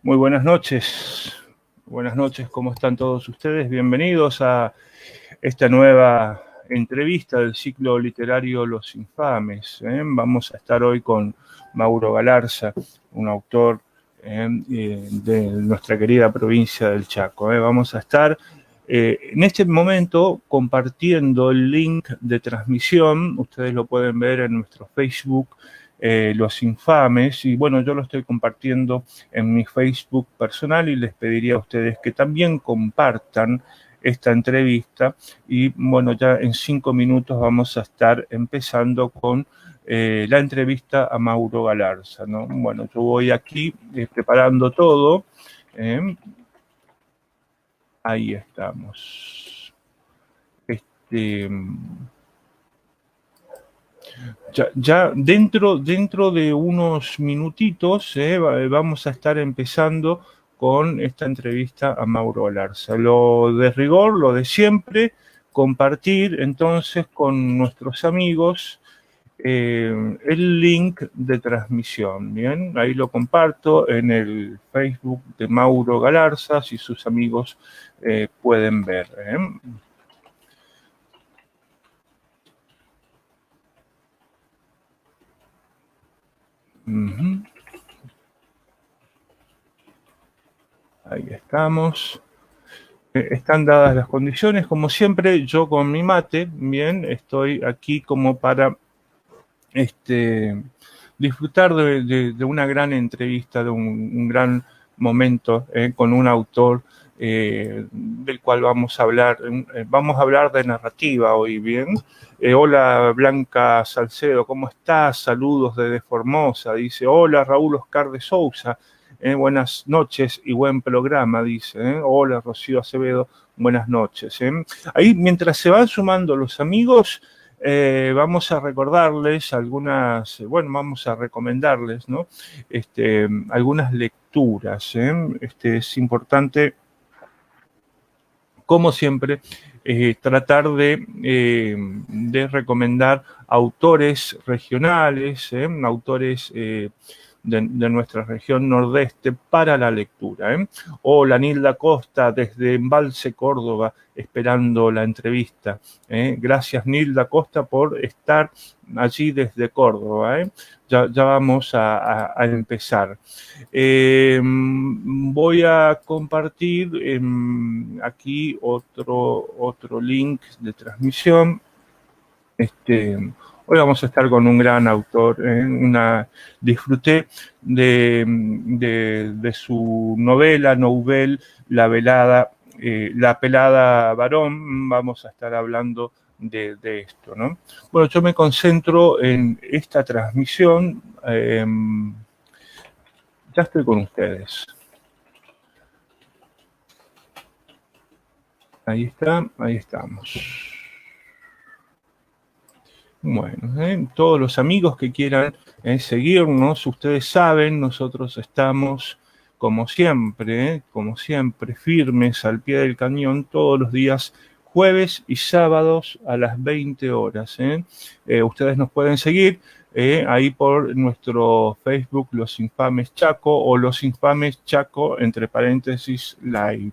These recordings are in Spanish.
Muy buenas noches. Buenas noches, ¿cómo están todos ustedes? Bienvenidos a esta nueva entrevista del ciclo literario Los Infames. Vamos a estar hoy con Mauro Galarza, un autor de nuestra querida provincia del Chaco. Vamos a estar en este momento compartiendo el link de transmisión. Ustedes lo pueden ver en nuestro Facebook, Los Infames, y bueno, yo lo estoy compartiendo en mi Facebook personal y les pediría a ustedes que también compartan esta entrevista y bueno, ya en 5 minutos vamos a estar empezando con la entrevista a Mauro Galarza, ¿no? Bueno, yo voy aquí preparando todo. Ahí estamos. Ya dentro de unos minutitos vamos a estar empezando con esta entrevista a Mauro Galarza. Lo de rigor, lo de siempre, compartir entonces con nuestros amigos el link de transmisión. Bien, ahí lo comparto en el Facebook de Mauro Galarza, si sus amigos pueden ver. Ahí estamos. Están dadas las condiciones, como siempre, yo con mi mate, bien, estoy aquí como para disfrutar de una gran entrevista, de un gran momento con un autor del cual vamos a hablar. Vamos a hablar de narrativa hoy, bien. Hola Blanca Salcedo, ¿cómo estás? Saludos desde Formosa. Dice, hola Raúl Oscar de Sousa. Buenas noches y buen programa, dice. Hola Rocío Acevedo, buenas noches. Ahí, mientras se van sumando los amigos, vamos a recordarles algunas, vamos a recomendarles, ¿no? Algunas lecturas. Es importante, como siempre, tratar de recomendar autores regionales, autores de nuestra región nordeste para la lectura. Hola, Nilda Costa, desde Embalse, Córdoba, esperando la entrevista. Gracias, Nilda Costa, por estar allí desde Córdoba. Ya vamos a empezar. Voy a compartir aquí otro link de transmisión. Hoy vamos a estar con un gran autor. Disfruté de su novela, La Pelada Varón. Vamos a estar hablando de esto, ¿no? Bueno, yo me concentro en esta transmisión. Ya estoy con ustedes. Ahí está, ahí estamos. Bueno, todos los amigos que quieran seguirnos, ustedes saben, nosotros estamos como siempre, firmes al pie del cañón todos los días, jueves y sábados a las 20 horas. Ustedes nos pueden seguir ahí por nuestro Facebook Los Infames Chaco o Los Infames Chaco, entre paréntesis, live.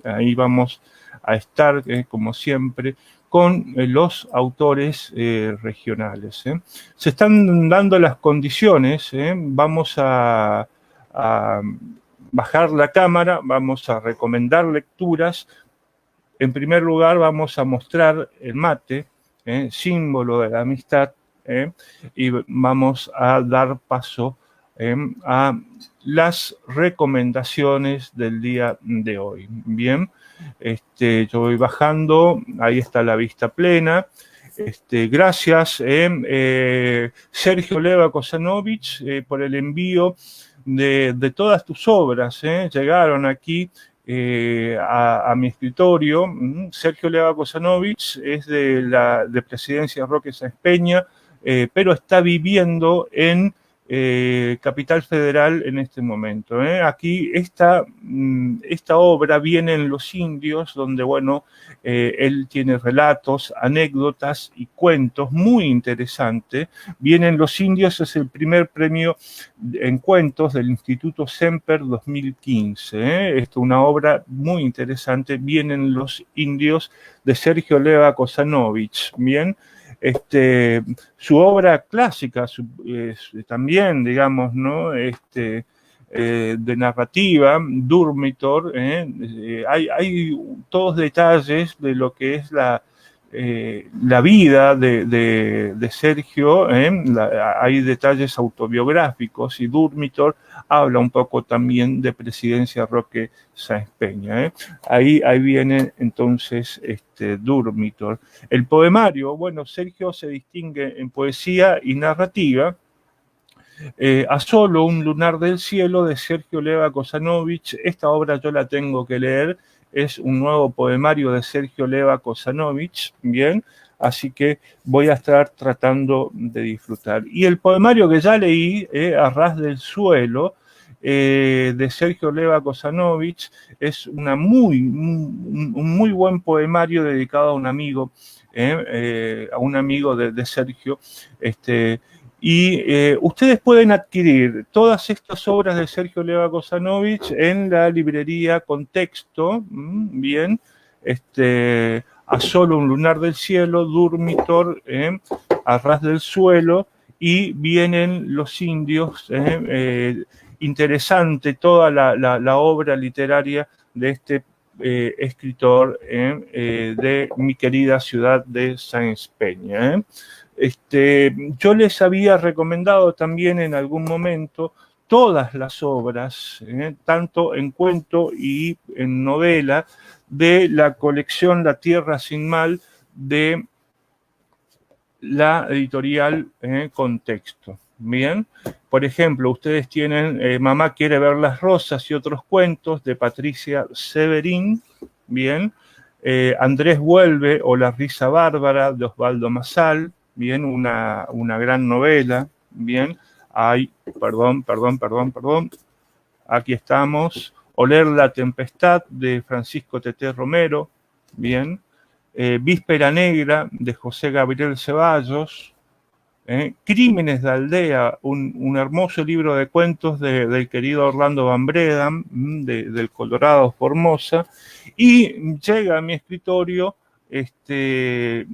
Ahí vamos a estar, como siempre, con los autores regionales. Se están dando las condiciones, vamos a bajar la cámara, vamos a recomendar lecturas. En primer lugar vamos a mostrar el mate, símbolo de la amistad, y vamos a dar paso a las recomendaciones del día de hoy. Bien, yo voy bajando, ahí está la vista plena. Gracias, Sergio Leva Kosanovich, por el envío de todas tus obras, llegaron aquí a mi escritorio. Sergio Leva Kosanovich es de Presidencia Roque Sáenz Peña, pero está viviendo en Capital Federal en este momento. Aquí esta obra viene en Los Indios, donde, bueno, él tiene relatos, anécdotas y cuentos muy interesantes. Viene en Los Indios, es el primer premio en cuentos del Instituto Semper 2015. Esto es una obra muy interesante. Vienen Los Indios de Sergio Leva Kosanovich. Bien. Su obra clásica también, digamos, ¿no? De narrativa, Durmitor, hay todos detalles de lo que es la vida de Sergio, hay detalles autobiográficos, y Durmitor habla un poco también de Presidencia Roque Sáenz Peña. Ahí viene entonces Durmitor. El poemario, bueno, Sergio se distingue en poesía y narrativa. A solo un lunar del cielo, de Sergio Leva Kosanovich. Esta obra yo la tengo que leer, es un nuevo poemario de Sergio Leva Kosanovich, bien, así que voy a estar tratando de disfrutar. Y el poemario que ya leí, A ras del suelo, de Sergio Leva Kosanovich, es un muy buen poemario dedicado a un amigo, de Sergio. Y ustedes pueden adquirir todas estas obras de Sergio Leva Kosanovich en la librería Contexto, bien, A solo un lunar del cielo, Durmitor, A ras del suelo, y vienen Los Indios. Interesante toda la obra literaria de este escritor de mi querida ciudad de Sáenz Peña. Yo les había recomendado también en algún momento todas las obras, tanto en cuento y en novela, de la colección La Tierra Sin Mal de la editorial Contexto. Bien, por ejemplo, ustedes tienen Mamá quiere ver las rosas y otros cuentos, de Patricia Severín. Bien, Andrés vuelve o La risa bárbara, de Osvaldo Mazal. Bien, una gran novela. Bien, perdón, aquí estamos. Oler la tempestad, de Francisco Teté Romero. Bien, Víspera Negra, de José Gabriel Ceballos. Crímenes de Aldea, un hermoso libro de cuentos del querido Orlando Van Bredan, del Colorado Formosa. Y llega a mi escritorio esta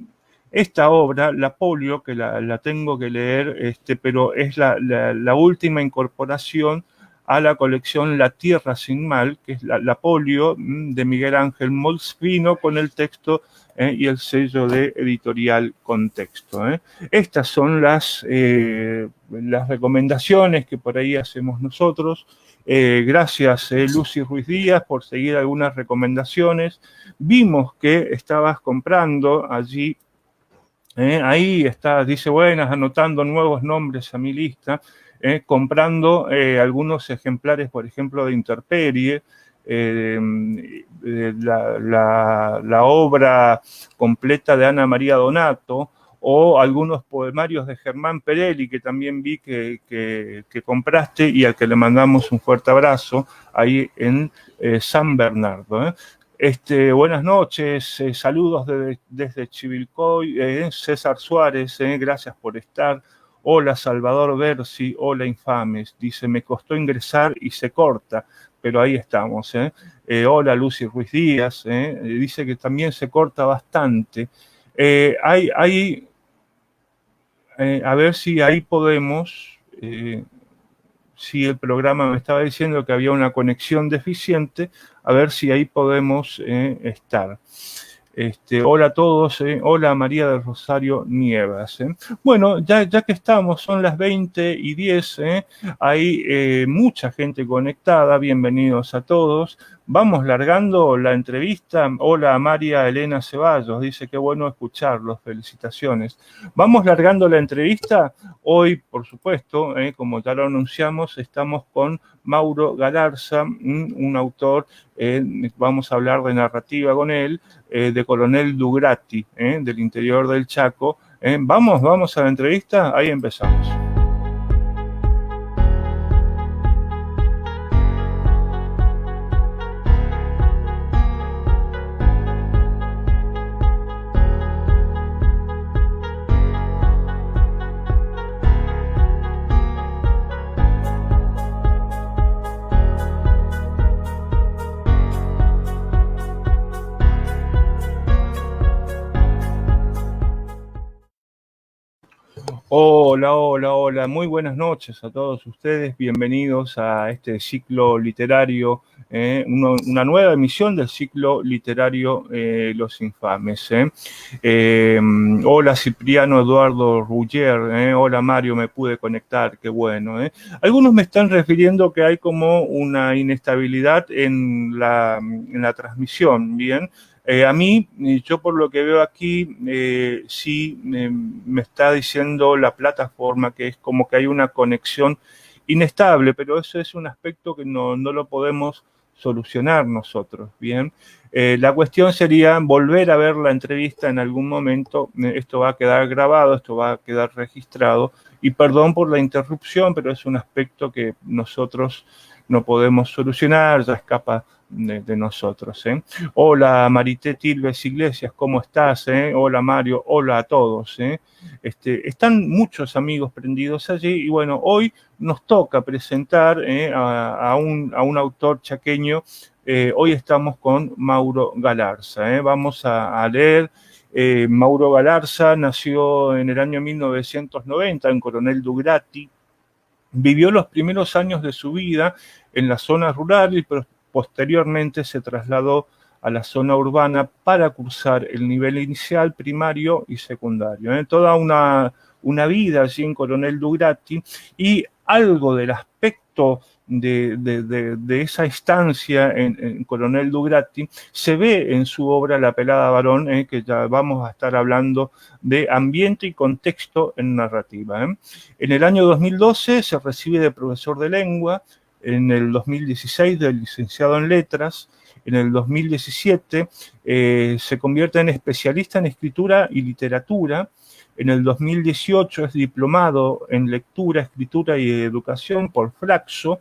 obra, La Polio, que la tengo que leer, pero es la última incorporación a la colección La Tierra Sin Mal, que es la Polio, de Miguel Ángel Molsfino, con el texto y el sello de editorial Contexto. Estas son las recomendaciones que por ahí hacemos nosotros. Gracias, Lucy Ruiz Díaz, por seguir algunas recomendaciones. Vimos que estabas comprando allí. Ahí está, dice buenas, anotando nuevos nombres a mi lista, comprando algunos ejemplares, por ejemplo, de Intemperie, la obra completa de Ana María Donato, o algunos poemarios de Germán Perelli, que también vi que compraste y al que le mandamos un fuerte abrazo ahí en San Bernardo. Buenas noches, saludos desde Chivilcoy, César Suárez, gracias por estar. Hola Salvador Bersi, hola Infames, dice, me costó ingresar y se corta, pero ahí estamos. Hola Lucy Ruiz Díaz, dice que también se corta bastante. A ver si ahí podemos, si el programa me estaba diciendo que había una conexión deficiente, a ver si ahí podemos estar. Hola a todos, hola María del Rosario Nievas. Bueno, ya que estamos, son las 20:10, hay mucha gente conectada, bienvenidos a todos. Vamos largando la entrevista. Hola, María Elena Ceballos, dice qué bueno escucharlos, felicitaciones. Vamos largando la entrevista. Hoy, por supuesto, como ya lo anunciamos, estamos con Mauro Galarza, un autor, vamos a hablar de narrativa con él, de Coronel Dugrati, del interior del Chaco. Vamos a la entrevista, ahí empezamos. Hola, hola, hola. Muy buenas noches a todos ustedes. Bienvenidos a este ciclo literario, una nueva emisión del ciclo literario Los Infames. Hola, Cipriano Eduardo Ruggier. Hola, Mario, me pude conectar. Qué bueno. Algunos me están refiriendo que hay como una inestabilidad en la transmisión, ¿bien? A mí, yo por lo que veo aquí, sí me está diciendo la plataforma que es como que hay una conexión inestable, pero eso es un aspecto que no lo podemos solucionar nosotros, ¿bien? La cuestión sería volver a ver la entrevista en algún momento. Esto va a quedar grabado, esto va a quedar registrado, y perdón por la interrupción, pero es un aspecto que nosotros no podemos solucionar, ya escapa de nosotros. Hola Marité Tilves Iglesias, ¿cómo estás? Hola Mario, hola a todos. Están muchos amigos prendidos allí y bueno, hoy nos toca presentar a un autor chaqueño. Hoy estamos con Mauro Galarza. Vamos a leer. Mauro Galarza nació en el año 1990 en Coronel Dugrati. Vivió los primeros años de su vida en la zona rural y posteriormente se trasladó a la zona urbana para cursar el nivel inicial, primario y secundario. Toda una vida allí en Coronel Dugrati, y algo del aspecto de esa estancia en Coronel Dugrati se ve en su obra La pelada varón, que ya vamos a estar hablando de ambiente y contexto en narrativa. En el año 2012 se recibe de profesor de lengua, en el 2016 de licenciado en letras, en el 2017 se convierte en especialista en escritura y literatura, en el 2018 es diplomado en lectura, escritura y educación por Flaxo,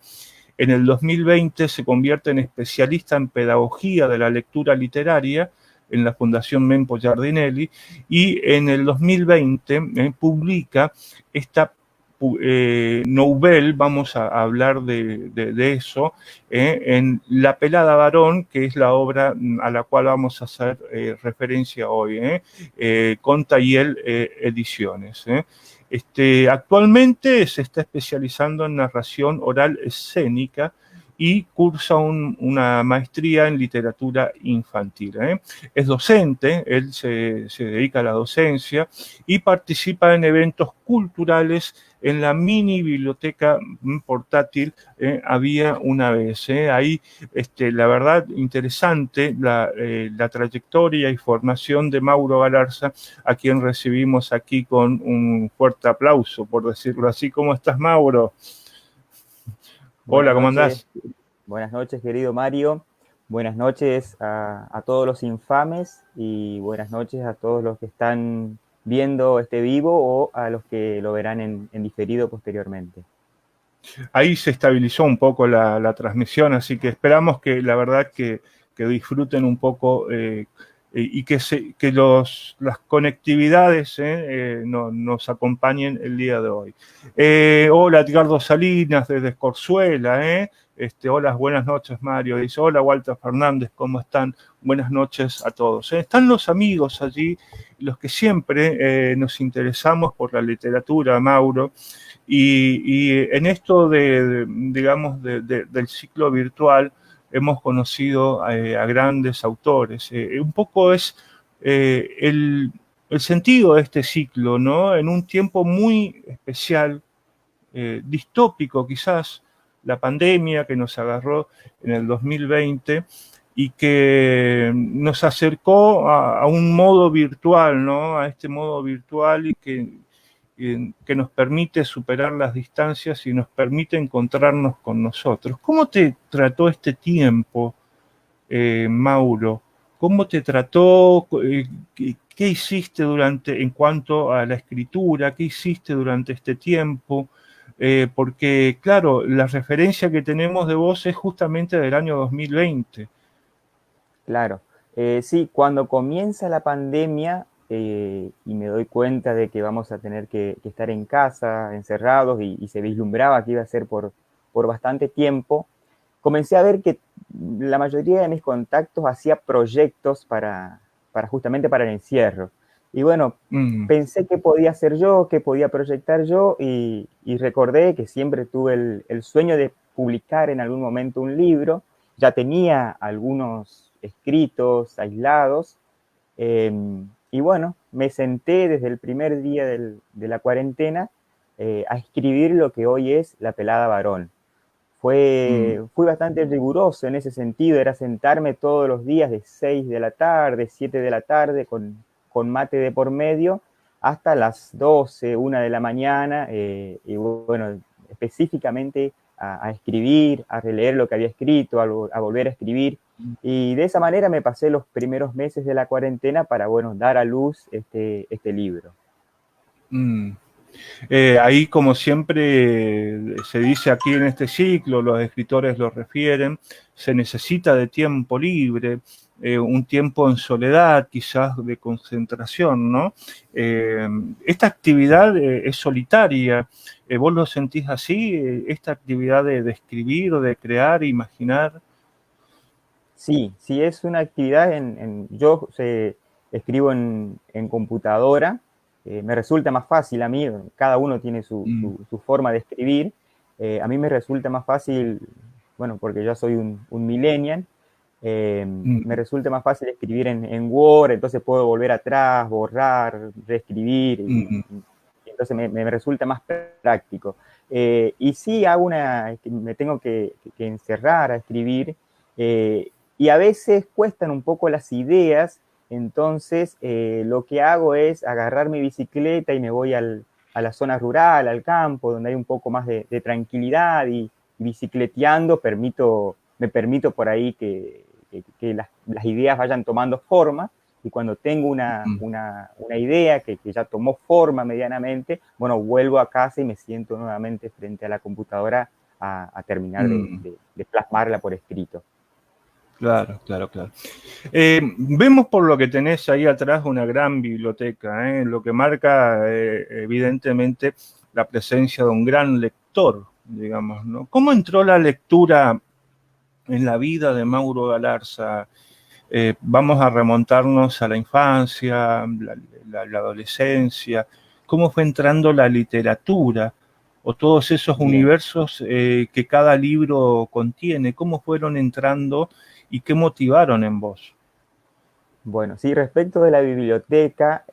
en el 2020 se convierte en especialista en pedagogía de la lectura literaria en la Fundación Mempo Giardinelli, y en el 2020 publica esta novel, vamos a hablar de eso, en La pelada varón, que es la obra a la cual vamos a hacer referencia hoy, con Tayel Ediciones. Actualmente se está especializando en narración oral escénica y cursa una maestría en literatura infantil. Es docente, él se dedica a la docencia y participa en eventos culturales en la mini biblioteca portátil Había una vez. Ahí, la verdad, interesante la trayectoria y formación de Mauro Galarza, a quien recibimos aquí con un fuerte aplauso, por decirlo así. ¿Cómo estás, Mauro? Hola, ¿cómo andás? Buenas noches, querido Mario. Buenas noches a todos los infames y buenas noches a todos los que están viendo este vivo o a los que lo verán en diferido posteriormente. Ahí se estabilizó un poco la transmisión, así que esperamos que la verdad que disfruten un poco y que las conectividades nos acompañen el día de hoy. Hola, Edgardo Salinas desde Escorzuela. Hola, buenas noches, Mario. Dice, hola, Walter Fernández, ¿cómo están? Buenas noches a todos. Están los amigos allí, los que siempre nos interesamos por la literatura, Mauro. Y en esto digamos, del ciclo virtual hemos conocido a grandes autores. Un poco es el sentido de este ciclo, ¿no? En un tiempo muy especial, distópico quizás, la pandemia que nos agarró en el 2020 y que nos acercó a un modo virtual, ¿no? A este modo virtual y que nos permite superar las distancias y nos permite encontrarnos con nosotros. ¿Cómo te trató este tiempo, Mauro? ¿Cómo te trató? ¿Qué hiciste en cuanto a la escritura? ¿Qué hiciste durante este tiempo? Porque, claro, la referencia que tenemos de vos es justamente del año 2020. Claro. Sí, cuando comienza la pandemia y me doy cuenta de que vamos a tener que estar en casa, encerrados, y se vislumbraba que iba a ser por bastante tiempo, comencé a ver que la mayoría de mis contactos hacía proyectos justamente para el encierro. Y bueno, Mm, pensé qué podía hacer yo, qué podía proyectar yo, y recordé que siempre tuve el sueño de publicar en algún momento un libro. Ya tenía algunos escritos aislados, eh, y bueno, me senté desde el primer día de la cuarentena a escribir lo que hoy es La Pelada Varón. mm, Fui bastante riguroso en ese sentido, era sentarme todos los días de 6 de la tarde, 7 de la tarde, con mate de por medio, hasta las 12, 1 de la mañana, y bueno, específicamente a escribir, a releer lo que había escrito, a volver a escribir, y de esa manera me pasé los primeros meses de la cuarentena para, bueno, dar a luz este libro. mm. Ahí, como siempre se dice aquí en este ciclo, los escritores lo refieren, se necesita de tiempo libre, un tiempo en soledad, quizás de concentración, ¿no? Eh, Esta actividad es solitaria. ¿Vos lo sentís así? Esta actividad de escribir o de crear, imaginar. Sí, sí es una actividad yo escribo en computadora, me resulta más fácil a mí, cada uno tiene Mm, su forma de escribir, a mí me resulta más fácil, bueno, porque yo soy un millennial, me mm, resulta más fácil escribir en Word, entonces puedo volver atrás, borrar, reescribir, mm, y entonces me resulta más práctico. Y sí me tengo que encerrar a escribir, eh, y a veces cuestan un poco las ideas, entonces lo que hago es agarrar mi bicicleta y me voy a la zona rural, al campo, donde hay un poco más de tranquilidad, y bicicleteando me permito por ahí que las ideas vayan tomando forma, y cuando tengo mm, una idea que ya tomó forma medianamente, bueno, vuelvo a casa y me siento nuevamente frente a la computadora a terminar mm. de plasmarla por escrito. Claro, claro, claro. Vemos por lo que tenés ahí atrás una gran biblioteca, lo que marca evidentemente la presencia de un gran lector, digamos, ¿no? ¿Cómo entró la lectura en la vida de Mauro Galarza? Vamos a remontarnos a la infancia, la adolescencia. ¿Cómo fue entrando la literatura o todos esos Bien. universos que cada libro contiene? ¿Cómo fueron entrando y qué motivaron en vos? Bueno, sí, respecto de la biblioteca,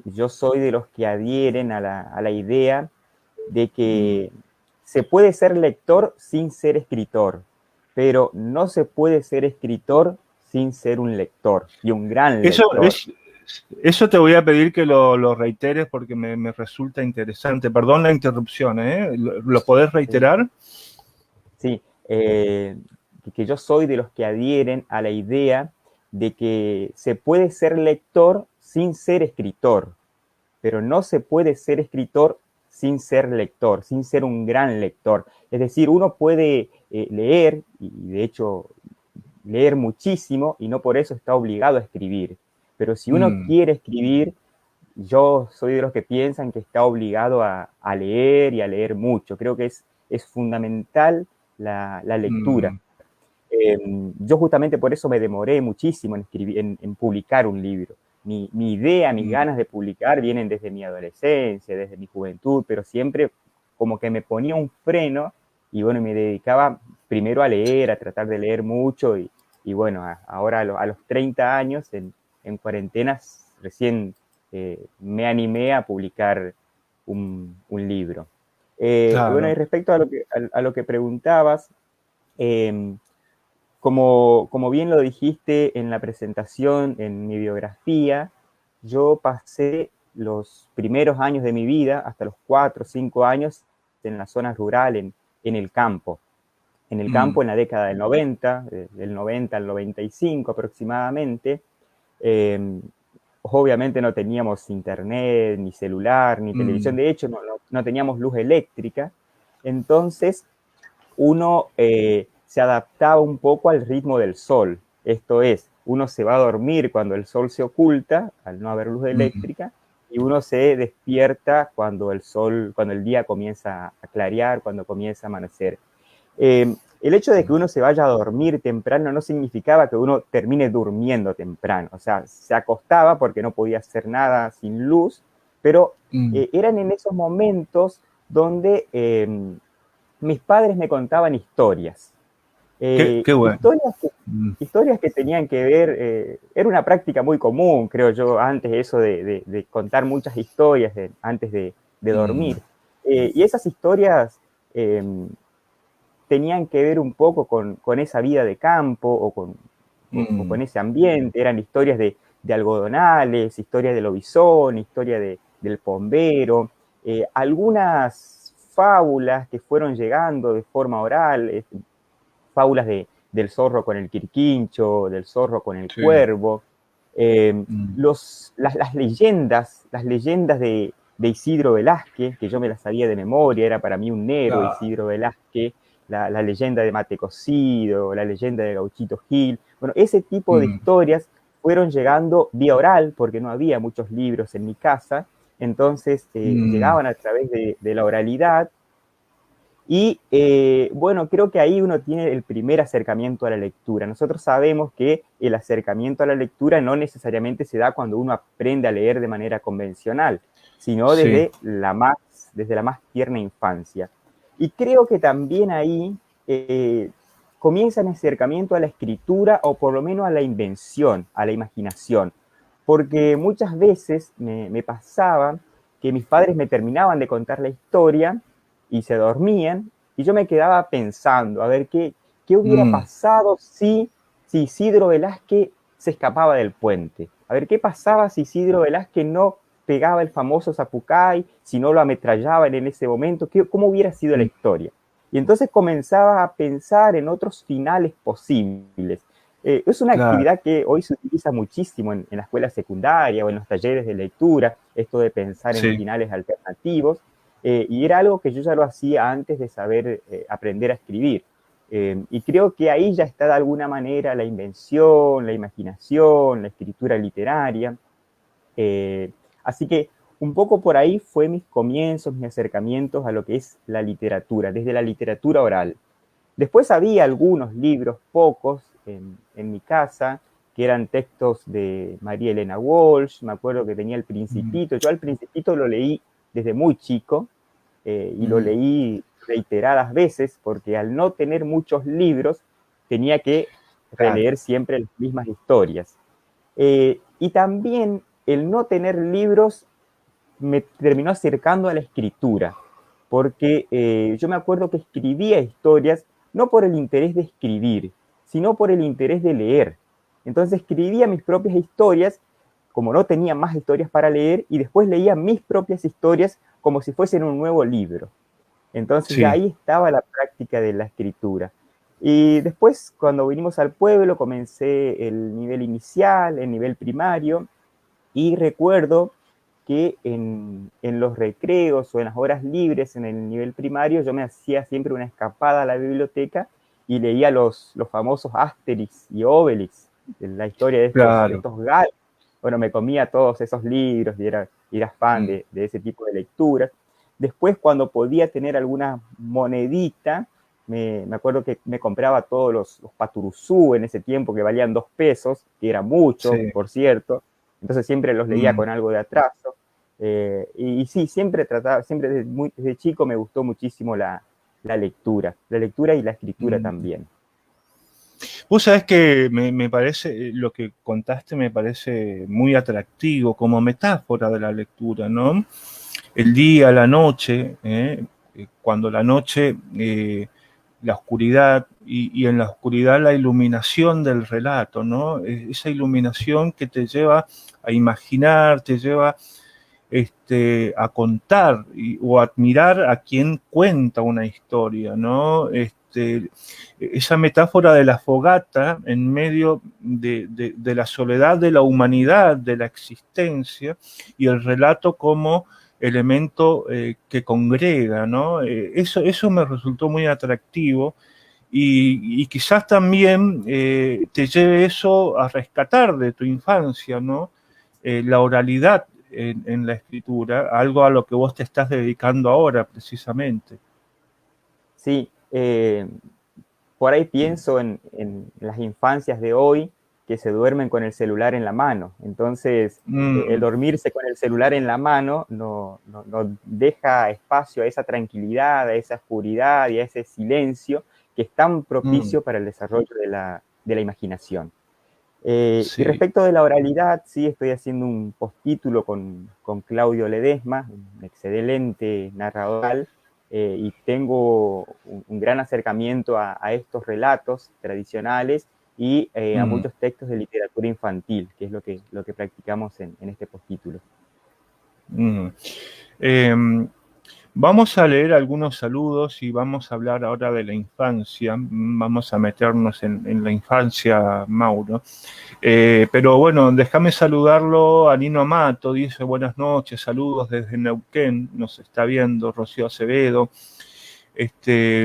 yo soy de los que adhieren a la idea de Mm. que se puede ser lector sin ser escritor, pero no se puede ser escritor sin ser un lector, y un gran Eso, lector. eso te voy a pedir que lo reiteres porque me resulta interesante. Perdón la interrupción, ¿eh? ¿Lo podés Sí, reiterar? sí, que yo soy de los que adhieren a la idea de que se puede ser lector sin ser escritor, pero no se puede ser escritor sin ser lector, sin ser un gran lector. Es decir, uno puede leer, y de hecho leer muchísimo, y no por eso está obligado a escribir. Pero si uno Mm, quiere escribir, yo soy de los que piensan que está obligado a leer, y a leer mucho. Creo que es fundamental la lectura. mm, Eh, yo justamente por eso me demoré muchísimo en publicar un libro. Mi idea, mis mm, ganas de publicar vienen desde mi adolescencia, desde mi juventud, pero siempre como que me ponía un freno, y bueno, me dedicaba primero a leer, a tratar de leer mucho, y bueno, ahora a los 30 años, en cuarentenas, recién me animé a publicar un libro. Bueno, y claro. respecto a lo que preguntabas, como bien lo dijiste en la presentación, en mi biografía, yo pasé los primeros años de mi vida, hasta los 4 o 5 años, en la zona rural, en el campo. En el Mm, campo en la década del 90, del 90 al 95 aproximadamente. Eh, Obviamente no teníamos internet, ni celular, ni televisión. mm, De hecho, no teníamos luz eléctrica. Entonces, uno se adaptaba un poco al ritmo del sol. Esto es, uno se va a dormir cuando el sol se oculta, al no haber luz mm, eléctrica, y uno se despierta cuando cuando el día comienza a clarear, cuando comienza a amanecer. El hecho de que uno se vaya a dormir temprano no significaba que uno termine durmiendo temprano. O sea, se acostaba porque no podía hacer nada sin luz, pero mm. eran en esos momentos donde mis padres me contaban historias. Qué, Eh, qué bueno. historias, que, Mm, historias que tenían que ver, era una práctica muy común, creo yo, antes eso de contar muchas historias antes de mm, dormir. Y esas historias eh, tenían que ver un poco con esa vida de campo o mm, con ese ambiente, eran historias de algodonales, historias del lobizón, historia del pombero, algunas fábulas que fueron llegando de forma oral, fábulas del zorro con el quirquincho, del zorro con el sí. cuervo, eh, Mm, las leyendas de Isidro Velázquez, que yo me las sabía de memoria, era para mí un héroe claro. Isidro Velázquez, la leyenda de Mate Cocido, la leyenda de Gauchito Gil. Bueno, ese tipo de Mm, historias fueron llegando vía oral, porque no había muchos libros en mi casa, entonces mm, llegaban a través de la oralidad. Y bueno, creo que ahí uno tiene el primer acercamiento a la lectura. Nosotros sabemos que el acercamiento a la lectura no necesariamente se da cuando uno aprende a leer de manera convencional, sino sí. desde la más tierna infancia. Y creo que también ahí comienza el acercamiento a la escritura o por lo menos a la invención, a la imaginación. Porque muchas veces me pasaba que mis padres me terminaban de contar la historia y se dormían, y yo me quedaba pensando, a ver qué hubiera Mm, pasado si Isidro Velázquez se escapaba del puente. A ver qué pasaba si Isidro Velázquez no pegaba el famoso zapucay, si no lo ametrallaban en ese momento, cómo hubiera sido la mm, historia. Y entonces comenzaba a pensar en otros finales posibles. Es una claro. actividad que hoy se utiliza muchísimo en la escuela secundaria o en los talleres de lectura, esto de pensar en Sí. finales alternativos, y era algo que yo ya lo hacía antes de saber aprender a escribir. Y creo que ahí ya está de alguna manera la invención, la imaginación, la escritura literaria. Así que un poco por ahí fue mis comienzos, mis acercamientos a lo que es la literatura, desde la literatura oral. Después había algunos libros, pocos, en mi casa, que eran textos de María Elena Walsh, me acuerdo que tenía El Mm, Principito, yo al Principito lo leí desde muy chico, y lo mm, leí reiteradas veces, porque al no tener muchos libros, tenía que claro. releer siempre las mismas historias. Y también el no tener libros me terminó acercando a la escritura, porque yo me acuerdo que escribía historias no por el interés de escribir, sino por el interés de leer. Entonces escribía mis propias historias, como no tenía más historias para leer, y después leía mis propias historias como si fuesen un nuevo libro. Entonces ya Sí. ahí estaba la práctica de la escritura. Y después, cuando vinimos al pueblo, comencé el nivel inicial, el nivel primario, y recuerdo que en los recreos o en las horas libres en el nivel primario yo me hacía siempre una escapada a la biblioteca y leía los famosos Asterix y Obelix, la historia de Claro. estos galos. Bueno, me comía todos esos libros y era fan Mm, de ese tipo de lecturas. Después, cuando podía tener alguna monedita, me acuerdo que me compraba todos los Paturuzú en ese tiempo que valían 2 pesos, que era mucho, sí. por cierto. Entonces siempre los leía Mm, con algo de atraso. Y sí, siempre desde chico me gustó muchísimo la lectura y la escritura mm. también. Vos sabés que me parece, lo que contaste me parece muy atractivo como metáfora de la lectura, ¿no? El día, la noche, cuando la noche, la oscuridad y en la oscuridad la iluminación del relato, ¿no? Esa iluminación que te lleva a imaginar, te lleva a contar o admirar a quien cuenta una historia, ¿no? Esa metáfora de la fogata en medio de la soledad de la humanidad, de la existencia, y el relato como elemento que congrega, ¿no? Eso me resultó muy atractivo y quizás también te lleve eso a rescatar de tu infancia, ¿no? La oralidad en la escritura, algo a lo que vos te estás dedicando ahora precisamente. Sí, por ahí pienso en las infancias de hoy que se duermen con el celular en la mano. Entonces, el dormirse con el celular en la mano no deja espacio a esa tranquilidad, a esa oscuridad y a ese silencio que es tan propicio para el desarrollo de la imaginación. Y Sí. respecto de la oralidad, sí, estoy haciendo un postítulo con Claudio Ledesma, un excelente narrador, y tengo un gran acercamiento a estos relatos tradicionales y a muchos textos de literatura infantil, que es lo que practicamos en este postítulo. Vamos a leer algunos saludos y vamos a hablar ahora de la infancia. Vamos a meternos en la infancia, Mauro. Pero bueno, déjame saludarlo a Nino Amato, dice buenas noches, saludos desde Neuquén, nos está viendo Rocío Acevedo.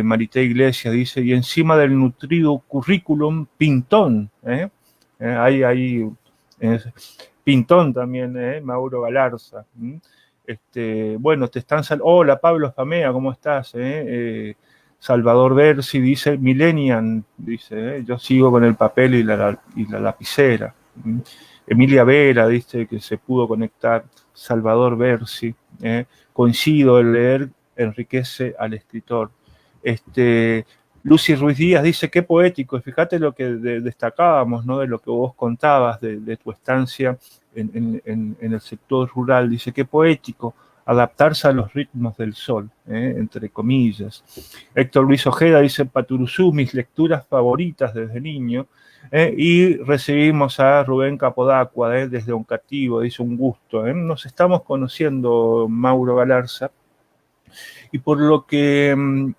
Marité Iglesias dice, y encima del nutrido currículum, Pintón. Hay Pintón también, Mauro Galarza. Bueno, te están hola Pablo Famea, ¿cómo estás? Salvador Bersi dice, Millennium, dice, yo sigo con el papel y la lapicera. Emilia Vera dice que se pudo conectar. Salvador Bersi, coincido, el leer enriquece al escritor. Lucy Ruiz Díaz dice, qué poético, fíjate lo que destacábamos, ¿no? De lo que vos contabas, de tu estancia en el sector rural, dice, qué poético, adaptarse a los ritmos del sol, entre comillas. Héctor Luis Ojeda dice, Paturuzú, mis lecturas favoritas desde niño, y recibimos a Rubén Capodacua, desde Oncativo, dice, un gusto. Nos estamos conociendo, Mauro Galarza, y por lo que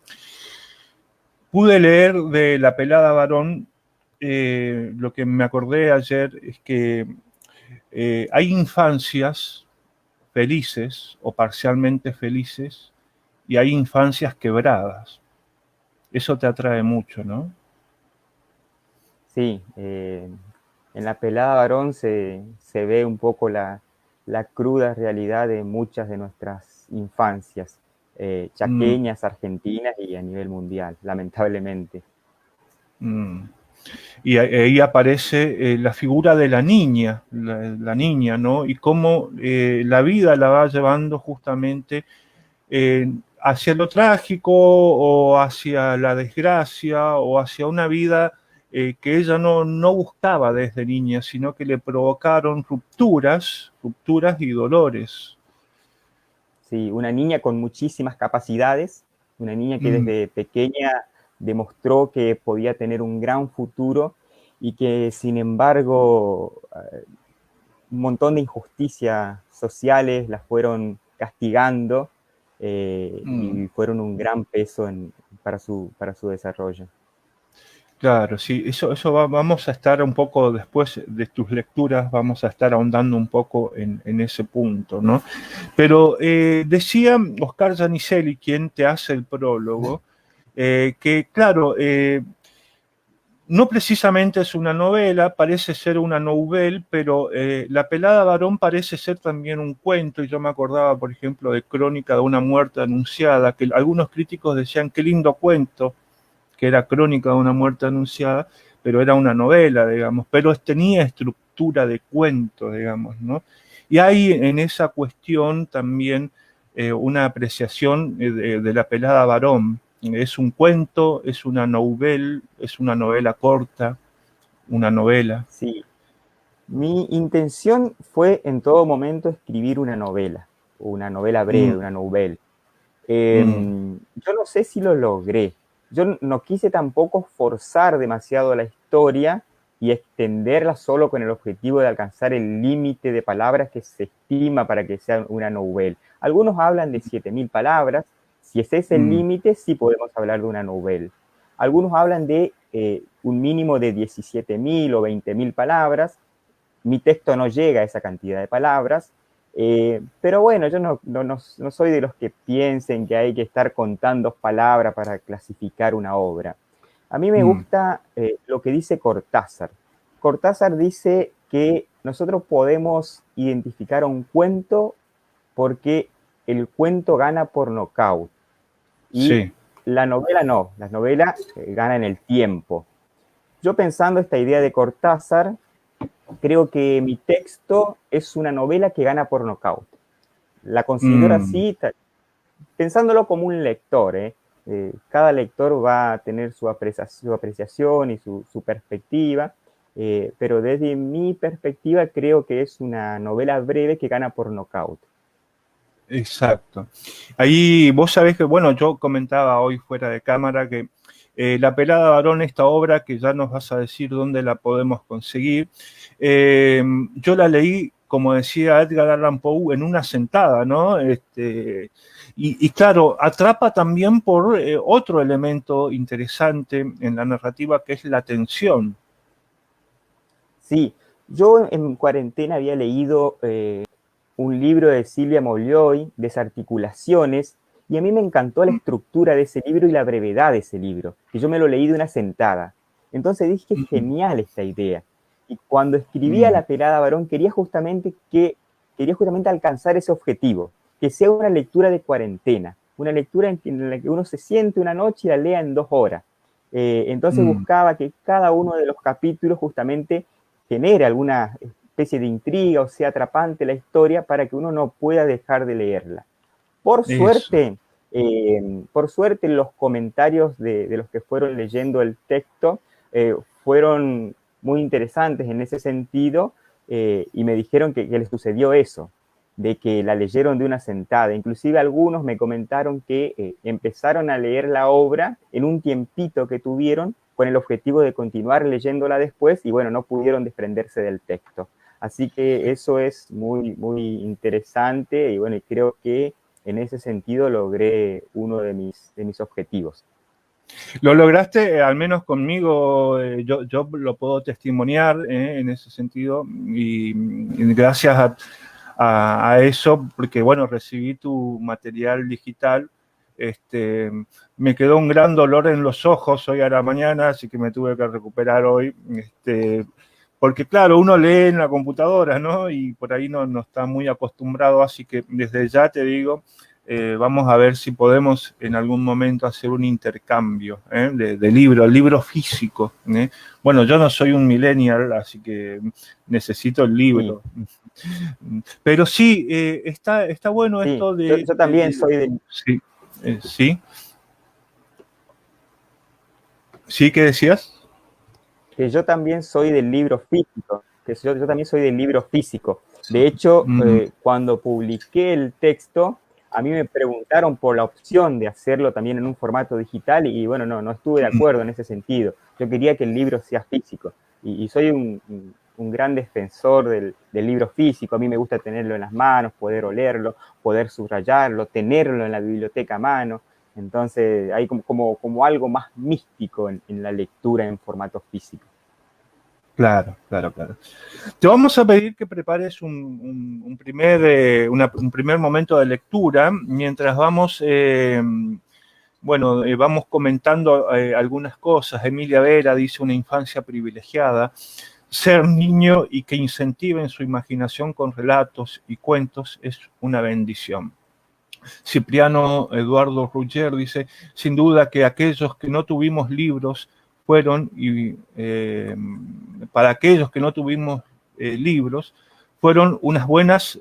pude leer de La pelada varón, lo que me acordé ayer es que hay infancias felices o parcialmente felices y hay infancias quebradas. Eso te atrae mucho, ¿no? Sí, en La pelada varón se ve un poco la cruda realidad de muchas de nuestras infancias, chaqueñas, argentinas y a nivel mundial, lamentablemente. Y ahí aparece la figura de la niña, niña, ¿no? Y cómo la vida la va llevando justamente hacia lo trágico o hacia la desgracia o hacia una vida que ella no buscaba desde niña, sino que le provocaron rupturas y dolores. Sí, una niña con muchísimas capacidades, una niña que desde pequeña demostró que podía tener un gran futuro y que sin embargo un montón de injusticias sociales las fueron castigando y fueron un gran peso para su desarrollo. Claro, sí, vamos a estar un poco después de tus lecturas, vamos a estar ahondando un poco en ese punto, ¿no? Pero decía Oscar Giannicelli, quien te hace el prólogo, que claro, no precisamente es una novela, parece ser una nouvelle, pero La pelada varón parece ser también un cuento, y yo me acordaba, por ejemplo, de Crónica de una muerte anunciada, que algunos críticos decían, qué lindo cuento, que era Crónica de una muerte anunciada, pero era una novela, digamos, pero tenía estructura de cuento, digamos, ¿no? Y hay en esa cuestión también una apreciación de La pelada varón. Es un cuento, es una nouvelle, es una novela corta, una novela. Sí, mi intención fue en todo momento escribir una novela breve, una nouvelle. Yo no sé si lo logré. Yo no quise tampoco forzar demasiado la historia y extenderla solo con el objetivo de alcanzar el límite de palabras que se estima para que sea una novela. Algunos hablan de 7.000 palabras. Si ese es el límite, sí podemos hablar de una novela. Algunos hablan de un mínimo de 17.000 o 20.000 palabras. Mi texto no llega a esa cantidad de palabras, pero bueno, yo no soy de los que piensen que hay que estar contando palabras para clasificar una obra. A mí me gusta lo que dice Cortázar. Cortázar dice que nosotros podemos identificar un cuento porque el cuento gana por nocaut y Sí. la novela no, la novela gana en el tiempo. Yo pensando esta idea de Cortázar, creo que mi texto es una novela que gana por nocaut. La considero así, pensándolo como un lector. Cada lector va a tener su apreciación y su perspectiva, pero desde mi perspectiva creo que es una novela breve que gana por nocaut. Exacto. Ahí vos sabés que, bueno, yo comentaba hoy fuera de cámara que La pelada varón, esta obra que ya nos vas a decir dónde la podemos conseguir, yo la leí, como decía Edgar Allan Poe, en una sentada, ¿no? Y claro, atrapa también por otro elemento interesante en la narrativa que es la tensión. Sí, yo en cuarentena había leído un libro de Silvia Molloy, Desarticulaciones, y a mí me encantó la estructura de ese libro y la brevedad de ese libro, que yo me lo leí de una sentada. Entonces dije, genial esta idea. Y cuando escribía La pelada varón, quería justamente alcanzar ese objetivo, que sea una lectura de cuarentena, una lectura en la que uno se siente una noche y la lea en 2 horas. Entonces buscaba que cada uno de los capítulos justamente genere alguna especie de intriga o sea atrapante la historia para que uno no pueda dejar de leerla. Por Eso. suerte, los comentarios de los que fueron leyendo el texto fueron muy interesantes en ese sentido y me dijeron que les sucedió eso, de que la leyeron de una sentada. Inclusive algunos me comentaron que empezaron a leer la obra en un tiempito que tuvieron con el objetivo de continuar leyéndola después y bueno, no pudieron desprenderse del texto. Así que eso es muy, muy interesante y bueno, creo que en ese sentido logré uno de mis objetivos. Lo lograste, al menos conmigo, yo lo puedo testimoniar en ese sentido y gracias a eso, porque bueno, recibí tu material digital, me quedó un gran dolor en los ojos hoy a la mañana, así que me tuve que recuperar hoy, porque claro, uno lee en la computadora, ¿no? Y por ahí no está muy acostumbrado, así que desde ya te digo, vamos a ver si podemos en algún momento hacer un intercambio de libro físico. Bueno, yo no soy un millennial, así que necesito el libro. Sí. Pero sí, está bueno Sí, esto yo también soy de... Sí, sí. ¿Sí qué decías? Que yo también soy del libro físico, yo también soy del libro físico. De hecho, cuando publiqué el texto, a mí me preguntaron por la opción de hacerlo también en un formato digital y bueno, no estuve de acuerdo en ese sentido. Yo quería que el libro sea físico y soy un gran defensor del libro físico. A mí me gusta tenerlo en las manos, poder olerlo, poder subrayarlo, tenerlo en la biblioteca a mano. Entonces hay como algo más místico en la lectura en formato físico. Claro. Te vamos a pedir que prepares un primer momento de lectura mientras vamos, vamos comentando algunas cosas. Emilia Vera dice una infancia privilegiada, ser niño y que incentiven su imaginación con relatos y cuentos es una bendición. Cipriano Eduardo Rugger dice, sin duda que aquellos que no tuvimos libros para aquellos que no tuvimos libros, fueron unas buenas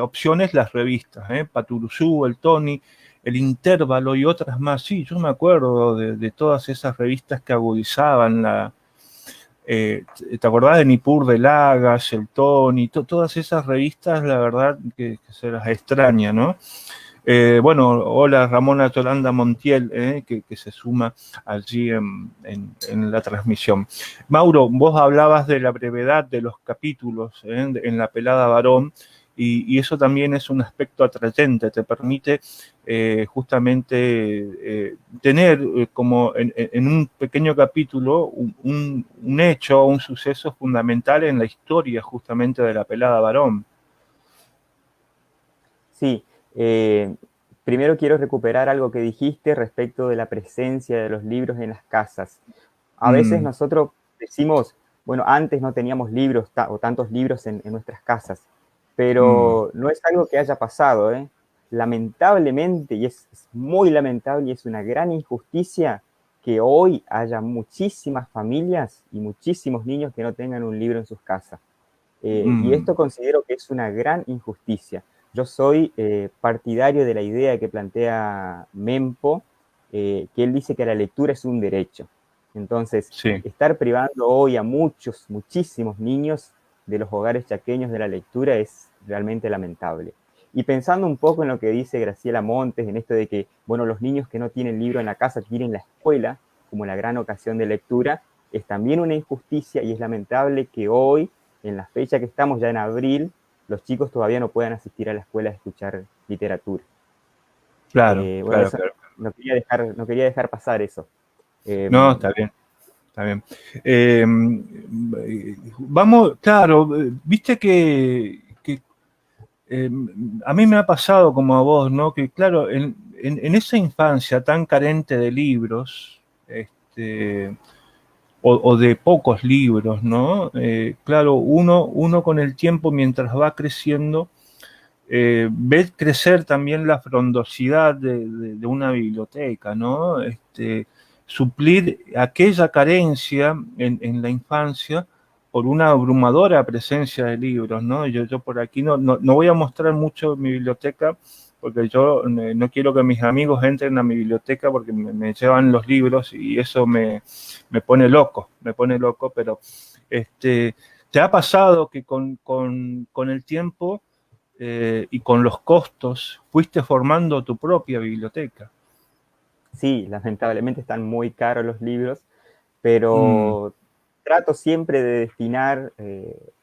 opciones las revistas, Paturuzú, el Tony, el Intervalo y otras más. Sí, yo me acuerdo de todas esas revistas que agudizaban ¿te acordás de Nippur de Lagas, el Tony, todas esas revistas, la verdad que se las extraña, ¿no? Bueno, hola Ramona Yolanda Montiel, que se suma allí en la transmisión. Mauro, vos hablabas de la brevedad de los capítulos en La pelada varón, y eso también es un aspecto atrayente, te permite justamente tener como en un pequeño capítulo un hecho, un suceso fundamental en la historia justamente de La pelada varón. Sí, primero quiero recuperar algo que dijiste respecto de la presencia de los libros en las casas. A veces Mm, nosotros decimos, bueno, antes no teníamos libros o tantos libros en nuestras casas, mm, pero no es algo que haya pasado, ¿eh? Lamentablemente, y es muy lamentable y es una gran injusticia que hoy haya muchísimas familias y muchísimos niños que no tengan un libro en sus casas. Y mm. esto considero que es una gran injusticia. Yo soy partidario de la idea que plantea Mempo, que él dice que la lectura es un derecho. Entonces, Sí, estar privando hoy a muchísimos niños de los hogares chaqueños de la lectura es realmente lamentable. Y pensando un poco en lo que dice Graciela Montes, en esto de que, bueno, los niños que no tienen libro en la casa tienen la escuela como la gran ocasión de lectura, es también una injusticia y es lamentable que hoy, en la fecha que estamos ya en abril, los chicos todavía no puedan asistir a la escuela a escuchar literatura. claro, Bueno, claro, eso claro. no quería dejar pasar eso. Eh, No, está bien, está bien. Eh, Vamos, claro, viste que, a mí me ha pasado como a vos, ¿no? Que claro, en esa infancia tan carente de libros, este, o de pocos libros, ¿no? Claro, uno con el tiempo, mientras va creciendo, ve crecer también la frondosidad de una biblioteca, ¿no? Suplir aquella carencia en la infancia por una abrumadora presencia de libros, ¿no? Yo por aquí no voy a mostrar mucho mi biblioteca porque yo no quiero que mis amigos entren a mi biblioteca porque me llevan los libros y eso me pone loco, pero ¿te ha pasado que con el tiempo y con los costos fuiste formando tu propia biblioteca? sí, lamentablemente están muy caros los libros, Mm, pero trato siempre de destinar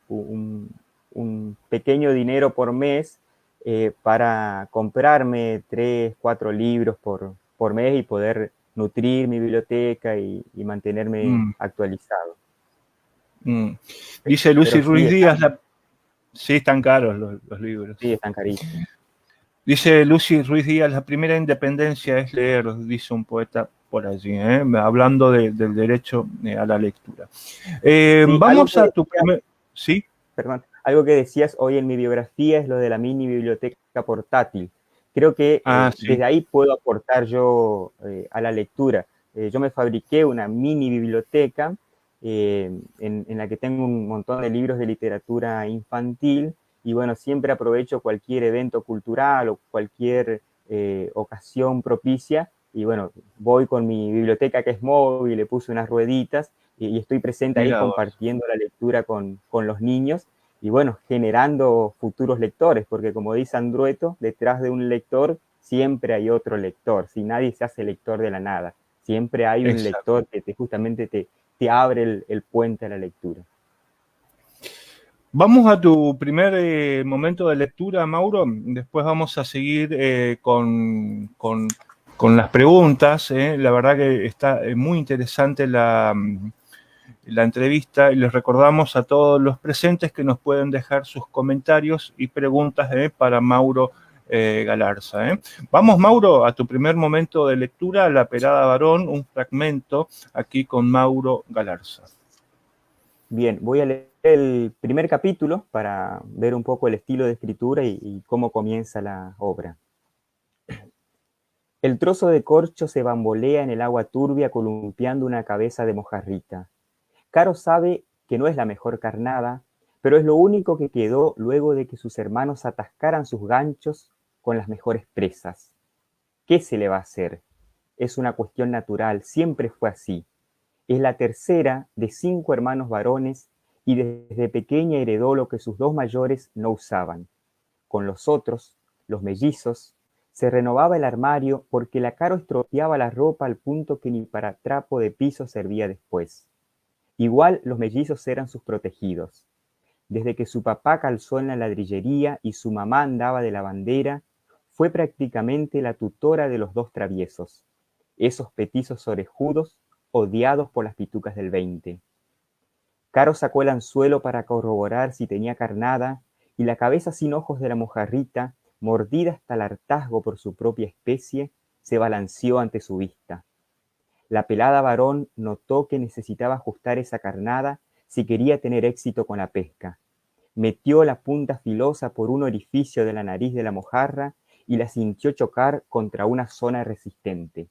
un pequeño dinero por mes para comprarme 3, 4 libros por mes y poder nutrir mi biblioteca y mantenerme mm, actualizado. mm. Dice Lucy Pero Ruiz Díaz, sí, están caros los sí, libros. están carísimos. Dice Lucy Ruiz Díaz, la primera independencia es leer, dice un poeta por allí, hablando del derecho a la lectura. Sí, Vamos a tu primer... ¿Sí? algo que decías hoy en mi biografía es lo de la mini biblioteca portátil. Creo que Ah, sí. desde ahí puedo aportar yo a la lectura. Yo me fabriqué una mini biblioteca en la que tengo un montón de libros de literatura infantil y bueno, siempre aprovecho cualquier evento cultural o cualquier ocasión propicia y bueno, voy con mi biblioteca que es móvil, le puse unas rueditas y estoy presente ahí Mira vos. compartiendo la lectura con los niños y bueno, generando futuros lectores, porque como dice Andrueto, detrás de un lector siempre hay otro lector, si nadie se hace lector de la nada, siempre hay un Exacto. lector que justamente te abre el puente a la lectura. Vamos a tu primer momento de lectura, Mauro. Después vamos a seguir con las preguntas. La verdad que está muy interesante la entrevista y les recordamos a todos los presentes que nos pueden dejar sus comentarios y preguntas para Mauro Galarza. Vamos, Mauro, a tu primer momento de lectura, La pelada varón, un fragmento aquí con Mauro Galarza. Bien, voy a leer el primer capítulo para ver un poco el estilo de escritura y cómo comienza la obra. El trozo de corcho se bambolea en el agua turbia columpiando una cabeza de mojarrita. Caro sabe que no es la mejor carnada, pero es lo único que quedó luego de que sus hermanos atascaran sus ganchos con las mejores presas. ¿Qué se le va a hacer? Es una cuestión natural, siempre fue así. Es la tercera de 5 hermanos varones y desde pequeña heredó lo que sus 2 mayores no usaban. Con los otros, los mellizos, Se renovaba el armario porque la Caro estropeaba la ropa al punto que ni para trapo de piso servía después. Igual los mellizos eran sus protegidos. Desde que su papá calzó en la ladrillería y su mamá andaba de lavandera, fue prácticamente la tutora de los dos traviesos, esos petizos orejudos odiados por las pitucas del 20. Caro sacó el anzuelo para corroborar si tenía carnada y la cabeza sin ojos de la mojarrita, mordida hasta el hartazgo por su propia especie, se balanceó ante su vista. La pelada varón notó que necesitaba ajustar esa carnada si quería tener éxito con la pesca. Metió la punta filosa por un orificio de la nariz de la mojarra y la sintió chocar contra una zona resistente.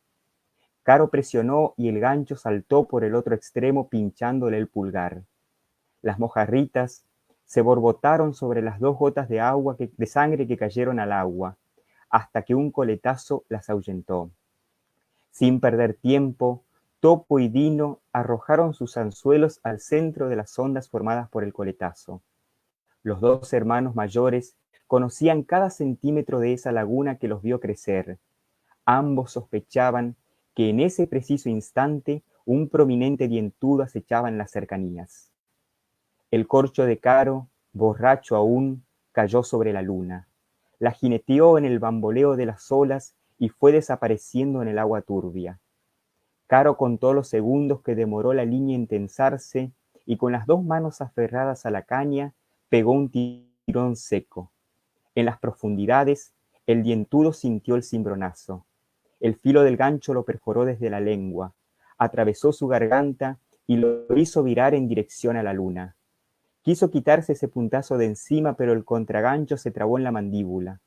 Caro presionó y el gancho saltó por el otro extremo pinchándole el pulgar. Las mojarritas se borbotaron sobre las 2 gotas de sangre que cayeron al agua, hasta que un coletazo las ahuyentó. Sin perder tiempo, Topo y Dino arrojaron sus anzuelos al centro de las ondas formadas por el coletazo. Los 2 hermanos mayores conocían cada centímetro de esa laguna que los vio crecer. Ambos sospechaban que en ese preciso instante un prominente dientudo acechaba en las cercanías. El corcho de Caro, borracho aún, cayó sobre la luna. La jineteó en el bamboleo de las olas y fue desapareciendo en el agua turbia. Caro contó los segundos que demoró la línea en tensarse y con las 2 manos aferradas a la caña pegó un tirón seco. En las profundidades, el dientudo sintió el cimbronazo. El filo del gancho lo perforó desde la lengua, atravesó su garganta y lo hizo virar en dirección a la luna. Quiso quitarse ese puntazo de encima, pero el contragancho se trabó en la mandíbula.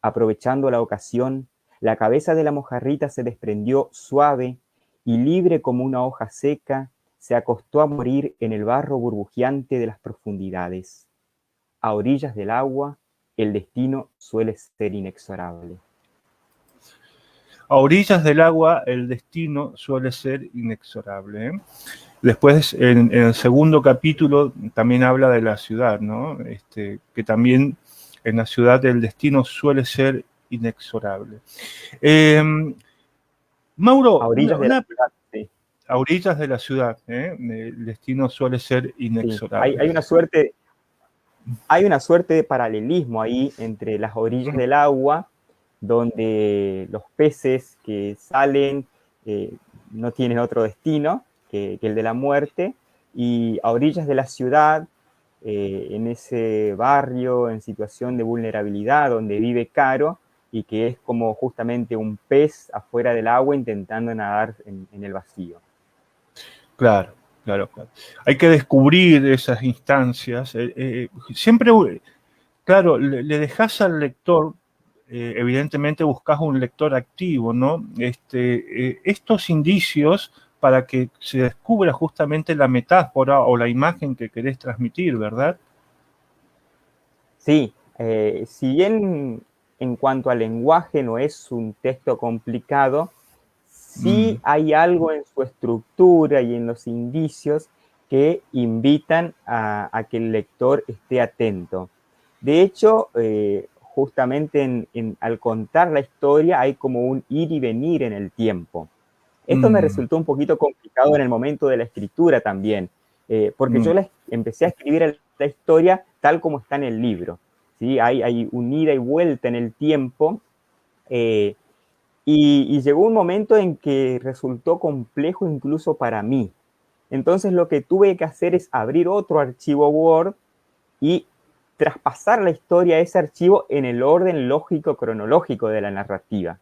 Aprovechando la ocasión, la cabeza de la mojarrita se desprendió suave y libre como una hoja seca, se acostó a morir en el barro burbujeante de las profundidades. A orillas del agua, el destino suele ser inexorable. A orillas del agua, el destino suele ser inexorable, ¿eh? Después, en el segundo capítulo, también habla de la ciudad, ¿no? Que también en la ciudad el destino suele ser inexorable. Mauro, A orillas de la ciudad, sí. A orillas de la ciudad, el destino suele ser inexorable. Sí. Hay una suerte de paralelismo ahí entre las orillas del agua, donde los peces que salen no tienen otro destino que el de la muerte, y a orillas de la ciudad, en ese barrio en situación de vulnerabilidad donde vive Caro, y que es como justamente un pez afuera del agua intentando nadar en el vacío. Claro. Hay que descubrir esas instancias. Siempre, claro, le dejas al lector, evidentemente buscas un lector activo, ¿no? Estos indicios para que se descubra justamente la metáfora o la imagen que querés transmitir, ¿verdad? Sí, si bien en cuanto al lenguaje no es un texto complicado, sí hay algo en su estructura y en los indicios que invitan a que el lector esté atento. De hecho, justamente al contar la historia hay como un ir y venir en el tiempo. Esto me resultó un poquito complicado en el momento de la escritura también, porque yo empecé a escribir la historia tal como está en el libro. ¿Sí? Hay un ida y vuelta en el tiempo, y llegó un momento en que resultó complejo incluso para mí. Entonces lo que tuve que hacer es abrir otro archivo Word y traspasar la historia a ese archivo en el orden lógico-cronológico de la narrativa.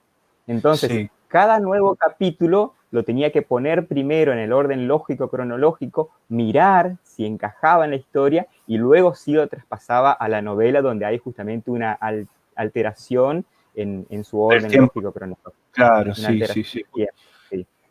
Entonces, sí, cada nuevo capítulo lo tenía que poner primero en el orden lógico-cronológico, mirar si encajaba en la historia y luego sí lo traspasaba a la novela donde hay justamente una alteración en su orden lógico-cronológico. Claro, sí.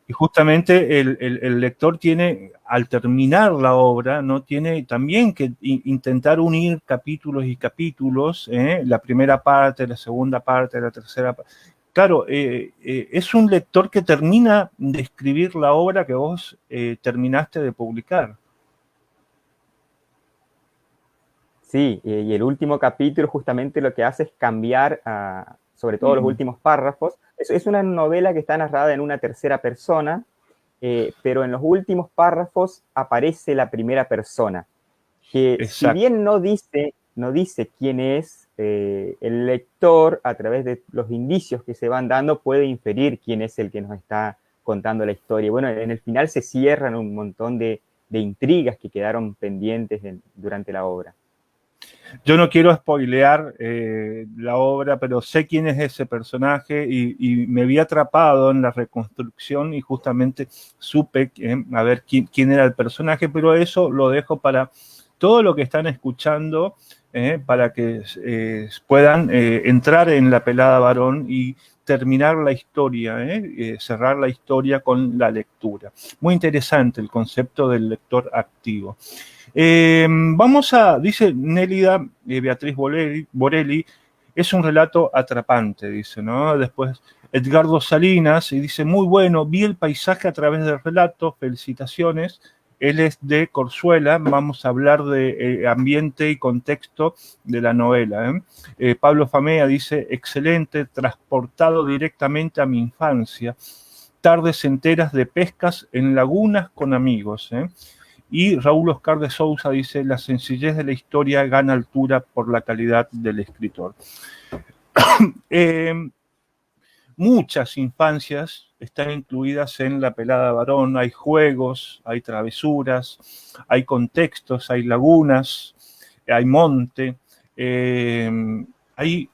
Y justamente el lector tiene, al terminar la obra, ¿no? Tiene también que intentar unir capítulos y capítulos, la primera parte, la segunda parte, la tercera parte. Claro, es un lector que termina de escribir la obra que vos terminaste de publicar. Sí, y el último capítulo justamente lo que hace es cambiar sobre todo los últimos párrafos. Es una novela que está narrada en una tercera persona, pero en los últimos párrafos aparece la primera persona, que si Exacto. bien no dice quién es, el lector, a través de los indicios que se van dando, puede inferir quién es el que nos está contando la historia. Bueno, en el final se cierran un montón de intrigas que quedaron pendientes durante la obra. Yo no quiero spoilear la obra, pero sé quién es ese personaje y me vi atrapado en la reconstrucción y justamente supe a ver quién era el personaje, pero eso lo dejo para todo lo que están escuchando, para que puedan entrar en La Pelada Varón y terminar la historia, cerrar la historia con la lectura. Muy interesante el concepto del lector activo. Dice Nélida Beatriz Borelli, es un relato atrapante, dice, ¿no? Después Edgardo Salinas, y dice, muy bueno, vi el paisaje a través del relato, felicitaciones. Él es de Corzuela, vamos a hablar de ambiente y contexto de la novela. Pablo Famea dice, excelente, transportado directamente a mi infancia, tardes enteras de pescas en lagunas con amigos. Y Raúl Oscar de Sousa dice, la sencillez de la historia gana altura por la calidad del escritor. Muchas infancias están incluidas en La Pelada Varón, hay juegos, hay travesuras, hay contextos, hay lagunas, hay monte, hay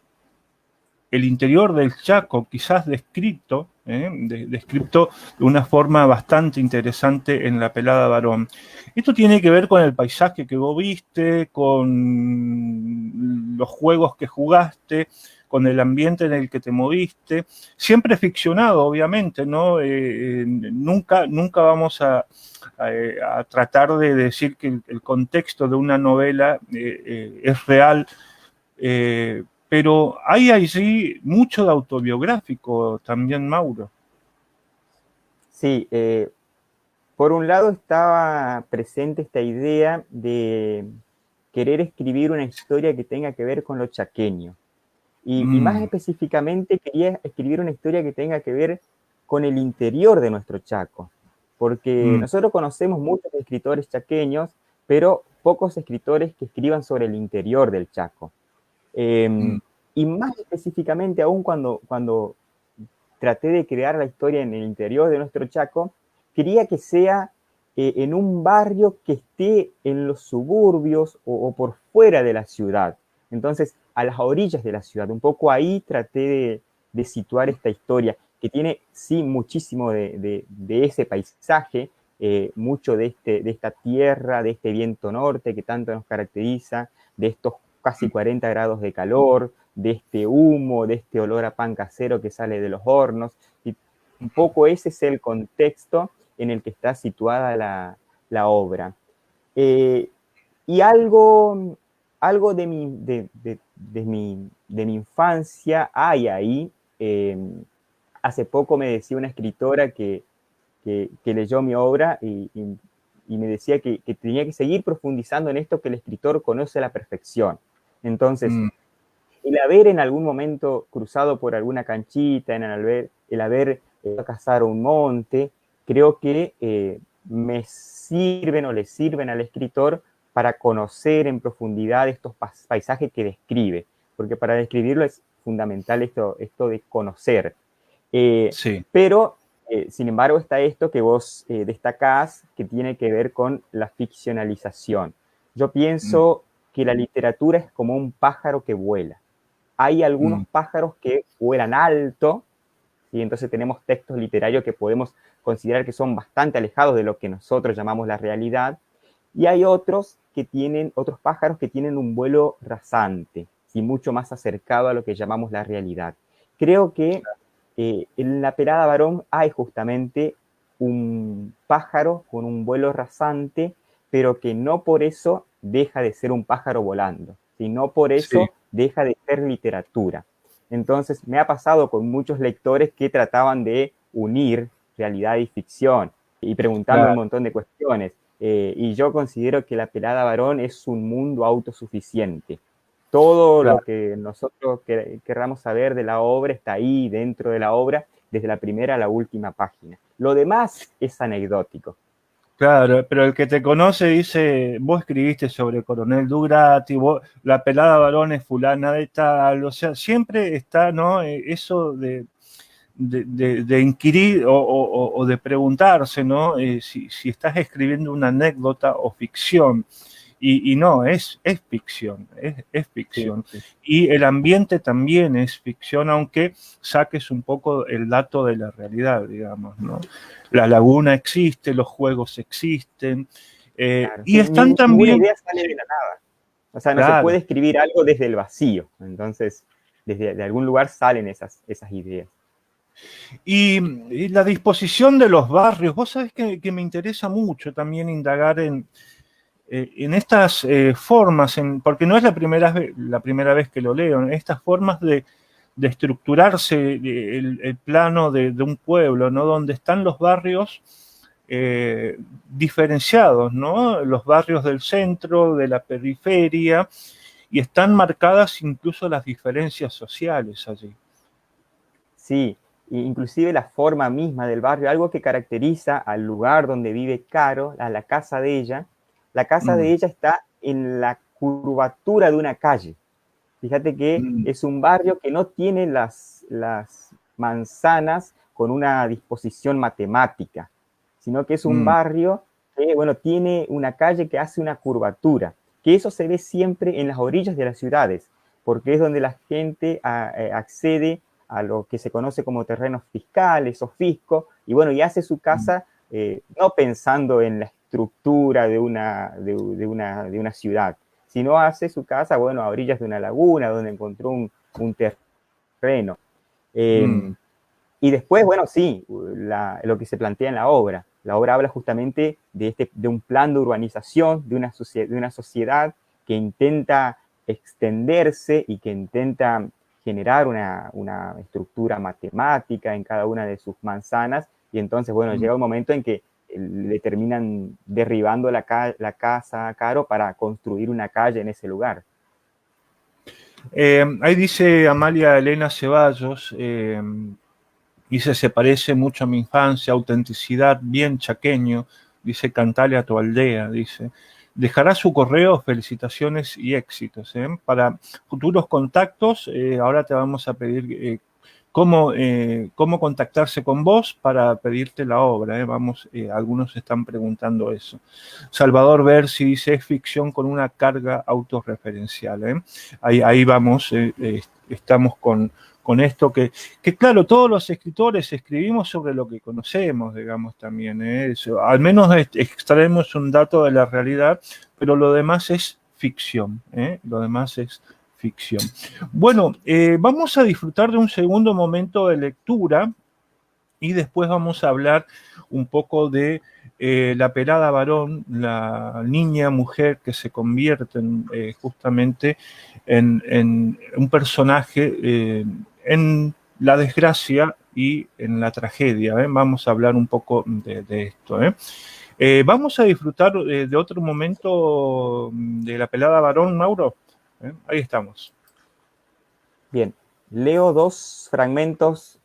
el interior del Chaco, quizás descrito, descrito de una forma bastante interesante en La Pelada Varón. Esto tiene que ver con el paisaje que vos viste, con los juegos que jugaste, con el ambiente en el que te moviste, siempre ficcionado, obviamente, ¿no? Nunca vamos a tratar de decir que el contexto de una novela es real, pero hay allí mucho de autobiográfico también, Mauro. Sí, por un lado estaba presente esta idea de querer escribir una historia que tenga que ver con lo chaqueño. Y más específicamente quería escribir una historia que tenga que ver con el interior de nuestro Chaco, porque nosotros conocemos muchos escritores chaqueños, pero pocos escritores que escriban sobre el interior del Chaco. Y más específicamente aún cuando traté de crear la historia en el interior de nuestro Chaco, quería que sea en un barrio que esté en los suburbios o por fuera de la ciudad. Entonces, a las orillas de la ciudad. Un poco ahí traté de situar esta historia, que tiene, sí, muchísimo de ese paisaje, mucho de esta tierra, de este viento norte que tanto nos caracteriza, de estos casi 40 grados de calor, de este humo, de este olor a pan casero que sale de los hornos. Y un poco ese es el contexto en el que está situada la obra. Y algo de mi infancia hay ahí. Hace poco me decía una escritora que leyó mi obra y me decía que tenía que seguir profundizando en esto que el escritor conoce a la perfección. Entonces, el haber en algún momento cruzado por alguna canchita, el haber ido a cazar un monte, creo que me sirven o le sirven al escritor para conocer en profundidad estos paisajes que describe, porque para describirlo es fundamental esto de conocer. Sí. Pero, sin embargo, está esto que vos destacás, que tiene que ver con la ficcionalización. Yo pienso que la literatura es como un pájaro que vuela. Hay algunos pájaros que vuelan alto, y entonces tenemos textos literarios que podemos considerar que son bastante alejados de lo que nosotros llamamos la realidad, y hay otros pájaros que tienen un vuelo rasante, y mucho más acercado a lo que llamamos la realidad. Creo que en La Pelada Varón hay justamente un pájaro con un vuelo rasante, pero que no por eso deja de ser un pájaro volando, sino por Sí. eso deja de ser literatura. Entonces me ha pasado con muchos lectores que trataban de unir realidad y ficción y preguntarme un Claro. montón de cuestiones. Y yo considero que La Pelada Varón es un mundo autosuficiente. Todo claro. lo que nosotros querramos saber de la obra está ahí dentro de la obra, desde la primera a la última página. Lo demás es anecdótico. Claro, pero el que te conoce dice, vos escribiste sobre Coronel Dugrati, la pelada varón es fulana de tal, o sea, siempre está, ¿no? Eso de inquirir o de preguntarse, ¿no? Si estás escribiendo una anécdota o ficción. Y no, es ficción, es Sí, ficción. sí. Y el ambiente también es ficción, aunque saques un poco el dato de la realidad, digamos, ¿no? La laguna existe, los juegos existen, Claro, y sí, están ninguna también, idea sale sí, de la nada. O sea, no se claro, puede escribir algo desde el vacío. Entonces, desde de algún lugar salen esas ideas. y la disposición de los barrios, vos sabés que me interesa mucho también indagar en estas formas, porque no es la primera vez que lo leo, en estas formas de estructurarse el plano de un pueblo, ¿no? Donde están los barrios diferenciados, ¿no? Los barrios del centro, de la periferia, y están marcadas incluso las diferencias sociales allí. Sí, inclusive la forma misma del barrio, algo que caracteriza al lugar donde vive Caro, a la casa de ella. La casa de Mm, ella está en la curvatura de una calle. Fíjate que mm, es un barrio que no tiene las manzanas con una disposición matemática, sino que es un mm, barrio que, bueno, tiene una calle que hace una curvatura, que eso se ve siempre en las orillas de las ciudades, porque es donde la gente accede a lo que se conoce como terrenos fiscales o fisco, y bueno, y hace su mm. casa no pensando en la estructura de una ciudad, sino hace su casa, bueno, a orillas de una laguna, donde encontró un terreno. Mm. Y después, bueno, sí, lo que se plantea en la obra. La obra habla justamente de un plan de urbanización, de una sociedad que intenta extenderse y que intenta generar una estructura matemática en cada una de sus manzanas. Y entonces, bueno, Mm. llega un momento en que le terminan derribando la casa a Caro para construir una calle en ese lugar. Ahí dice Amalia Elena Ceballos, dice, se parece mucho a mi infancia, autenticidad, bien chaqueño, dice, cantale a tu aldea, dice. Dejará su correo, felicitaciones y éxitos. Para futuros contactos, ahora te vamos a pedir cómo contactarse con vos para pedirte la obra. Vamos, algunos están preguntando eso. Salvador Bersi dice, es ficción con una carga autorreferencial. Ahí vamos, estamos con esto que claro, todos los escritores escribimos sobre lo que conocemos, digamos también. Eso, al menos extraemos un dato de la realidad, pero lo demás es ficción. Lo demás es ficción. Bueno, vamos a disfrutar de un segundo momento de lectura y después vamos a hablar un poco de la pelada varón, la niña mujer que se convierte justamente en un personaje en la desgracia y en la tragedia. Vamos a hablar un poco de esto. Vamos a disfrutar de otro momento de la pelada varón, Mauro. Ahí estamos. Bien, leo dos fragmentos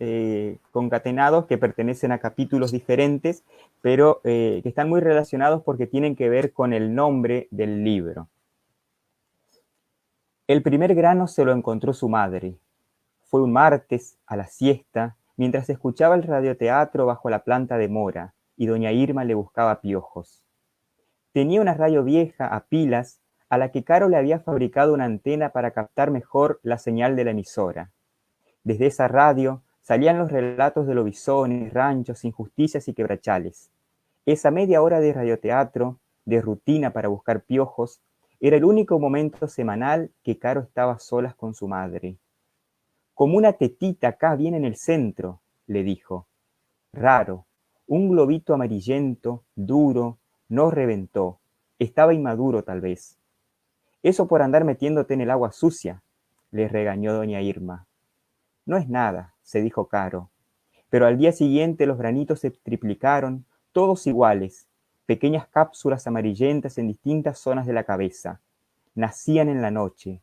concatenados que pertenecen a capítulos diferentes, pero que están muy relacionados porque tienen que ver con el nombre del libro. El primer grano se lo encontró su madre. Fue un martes, a la siesta, mientras escuchaba el radioteatro bajo la planta de mora, y doña Irma le buscaba piojos. Tenía una radio vieja a pilas a la que Caro le había fabricado una antena para captar mejor la señal de la emisora. Desde esa radio salían los relatos de lobisones, ranchos, injusticias y quebrachales. Esa media hora de radioteatro, de rutina para buscar piojos, era el único momento semanal que Caro estaba a solas con su madre. Como una tetita acá bien en el centro, le dijo. Raro, un globito amarillento, duro, no reventó. Estaba inmaduro tal vez. Eso por andar metiéndote en el agua sucia, le regañó doña Irma. No es nada, se dijo Caro. Pero al día siguiente los granitos se triplicaron, todos iguales, pequeñas cápsulas amarillentas en distintas zonas de la cabeza. Nacían en la noche.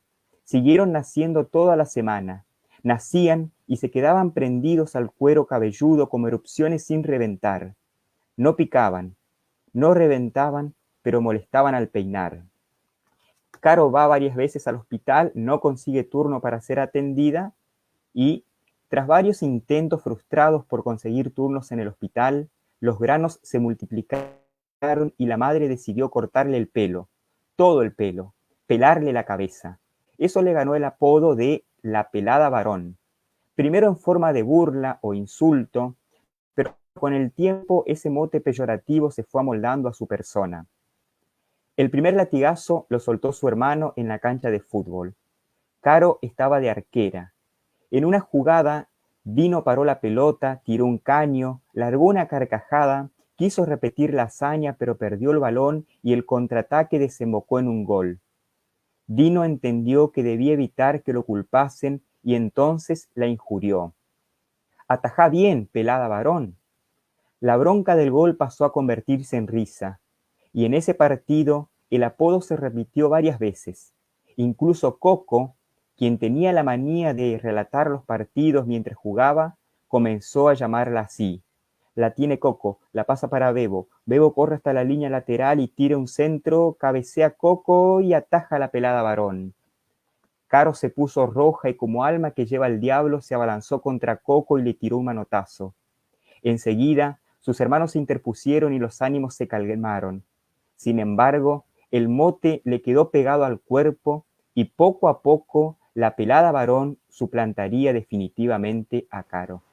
Siguieron naciendo toda la semana. Nacían y se quedaban prendidos al cuero cabelludo como erupciones sin reventar. No picaban, no reventaban, pero molestaban al peinar. Caro va varias veces al hospital, no consigue turno para ser atendida y, tras varios intentos frustrados por conseguir turnos en el hospital, los granos se multiplicaron y la madre decidió cortarle el pelo, todo el pelo, pelarle la cabeza. Eso le ganó el apodo de la pelada varón, primero en forma de burla o insulto, pero con el tiempo ese mote peyorativo se fue amoldando a su persona. El primer latigazo lo soltó su hermano en la cancha de fútbol. Caro estaba de arquera. En una jugada, Dino paró la pelota, tiró un caño, largó una carcajada, quiso repetir la hazaña, pero perdió el balón y el contraataque desembocó en un gol. Dino entendió que debía evitar que lo culpasen y entonces la injurió. «Atajá bien, pelada varón». La bronca del gol pasó a convertirse en risa, y en ese partido el apodo se repitió varias veces. Incluso Coco, quien tenía la manía de relatar los partidos mientras jugaba, comenzó a llamarla así. La tiene Coco, la pasa para Bebo. Bebo corre hasta la línea lateral y tira un centro, cabecea Coco y ataja la pelada varón. Caro se puso roja y como alma que lleva el diablo se abalanzó contra Coco y le tiró un manotazo. Enseguida, sus hermanos se interpusieron y los ánimos se calmaron. Sin embargo, el mote le quedó pegado al cuerpo y poco a poco la pelada varón suplantaría definitivamente a Caro.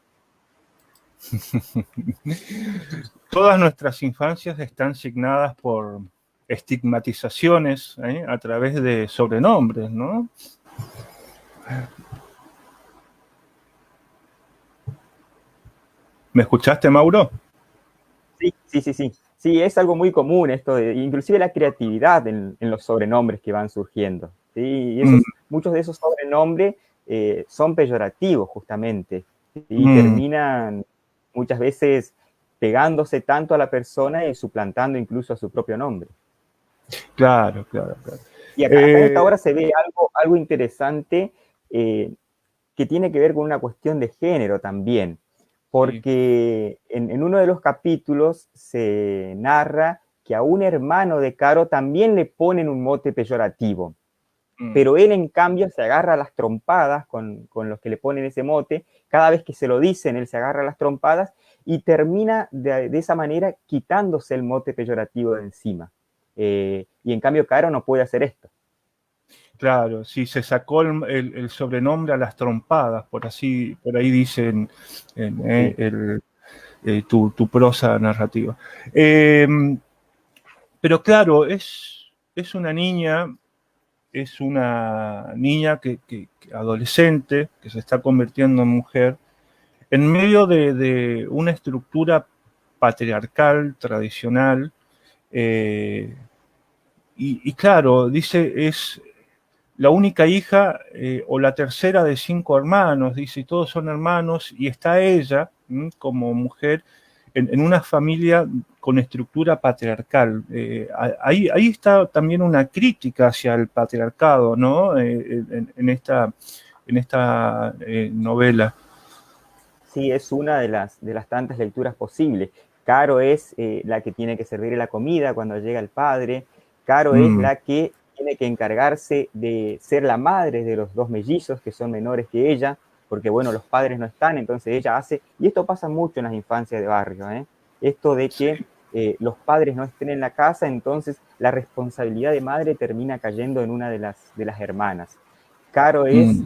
Todas nuestras infancias están signadas por estigmatizaciones a través de sobrenombres, ¿no? ¿Me escuchaste, Mauro? Sí. Sí, es algo muy común esto, inclusive la creatividad en los sobrenombres que van surgiendo. ¿Sí? Y muchos de esos sobrenombres son peyorativos justamente y terminan muchas veces pegándose tanto a la persona y suplantando incluso a su propio nombre. Claro. Y acá en esta obra se ve algo interesante que tiene que ver con una cuestión de género también, porque en uno de los capítulos se narra que a un hermano de Caro también le ponen un mote peyorativo, pero él en cambio se agarra a las trompadas con los que le ponen ese mote. Cada vez que se lo dicen, él se agarra a las trompadas y termina de esa manera quitándose el mote peyorativo de encima. Y en cambio Caro no puede hacer esto. Claro, sí, se sacó el sobrenombre a las trompadas, por ahí dicen tu prosa narrativa. Pero claro, es una niña que adolescente, que se está convirtiendo en mujer, en medio de una estructura patriarcal, tradicional, y claro, dice, es la única hija o la tercera de 5 hermanos, dice, y todos son hermanos, y está ella como mujer en una familia con estructura patriarcal. Ahí está también una crítica hacia el patriarcado, ¿no? En esta novela. Sí, es una de las tantas lecturas posibles. Caro es la que tiene que servir la comida cuando llega el padre. Caro es la que tiene que encargarse de ser la madre de los dos mellizos que son menores que ella, porque bueno, los padres no están, entonces ella hace, y esto pasa mucho en las infancias de barrio, esto de que los padres no estén en la casa, entonces la responsabilidad de madre termina cayendo en una de las hermanas. Caro es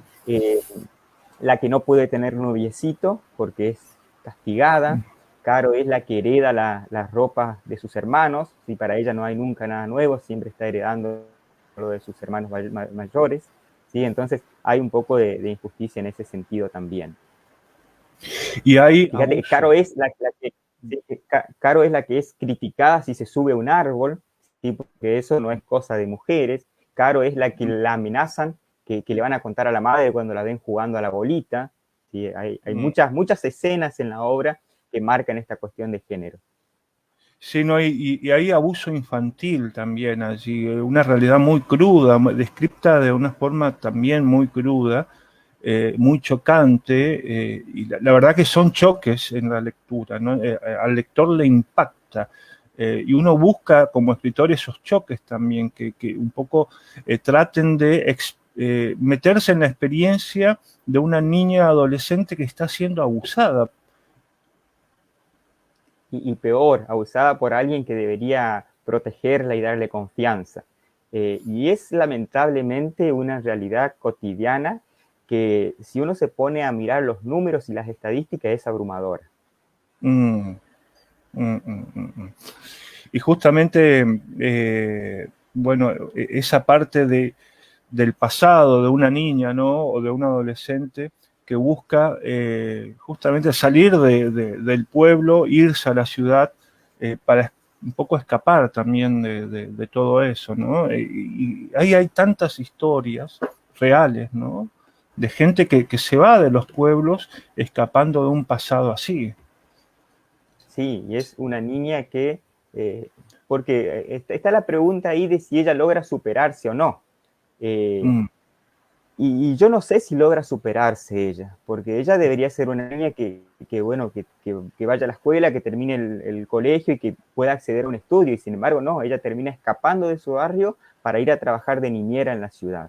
la que no puede tener noviecito porque es castigada. Caro es la que hereda las ropas de sus hermanos, y para ella no hay nunca nada nuevo, siempre está heredando lo de sus hermanos mayores. ¿Sí? Entonces hay un poco de injusticia en ese sentido también. Y hay fíjate, Caro es la que es criticada si se sube a un árbol, ¿sí? Porque eso no es cosa de mujeres. Caro es la que la amenazan que le van a contar a la madre cuando la ven jugando a la bolita. ¿Sí? Hay muchas escenas en la obra que marcan esta cuestión de género. Sí, no, y hay abuso infantil también allí, una realidad muy cruda, descrita de una forma también muy cruda, muy chocante, y la verdad que son choques en la lectura, ¿no? Al lector le impacta, y uno busca como escritor esos choques también, que un poco traten de meterse en la experiencia de una niña adolescente que está siendo abusada. Y peor, abusada por alguien que debería protegerla y darle confianza. Y es lamentablemente una realidad cotidiana que si uno se pone a mirar los números y las estadísticas es abrumadora. Mm, Y justamente, bueno, esa parte del pasado de una niña, ¿no? O de un adolescente que busca justamente salir del pueblo, irse a la ciudad para un poco escapar también de todo eso, ¿no? Y ahí hay tantas historias reales, ¿no? De gente que se va de los pueblos escapando de un pasado así. Sí, y es una niña que, porque está la pregunta ahí de si ella logra superarse o no. Eh, Mm. y yo no sé si logra superarse ella, porque ella debería ser una niña bueno, que vaya a la escuela, que termine el colegio y que pueda acceder a un estudio, y sin embargo no, ella termina escapando de su barrio para ir a trabajar de niñera en la ciudad.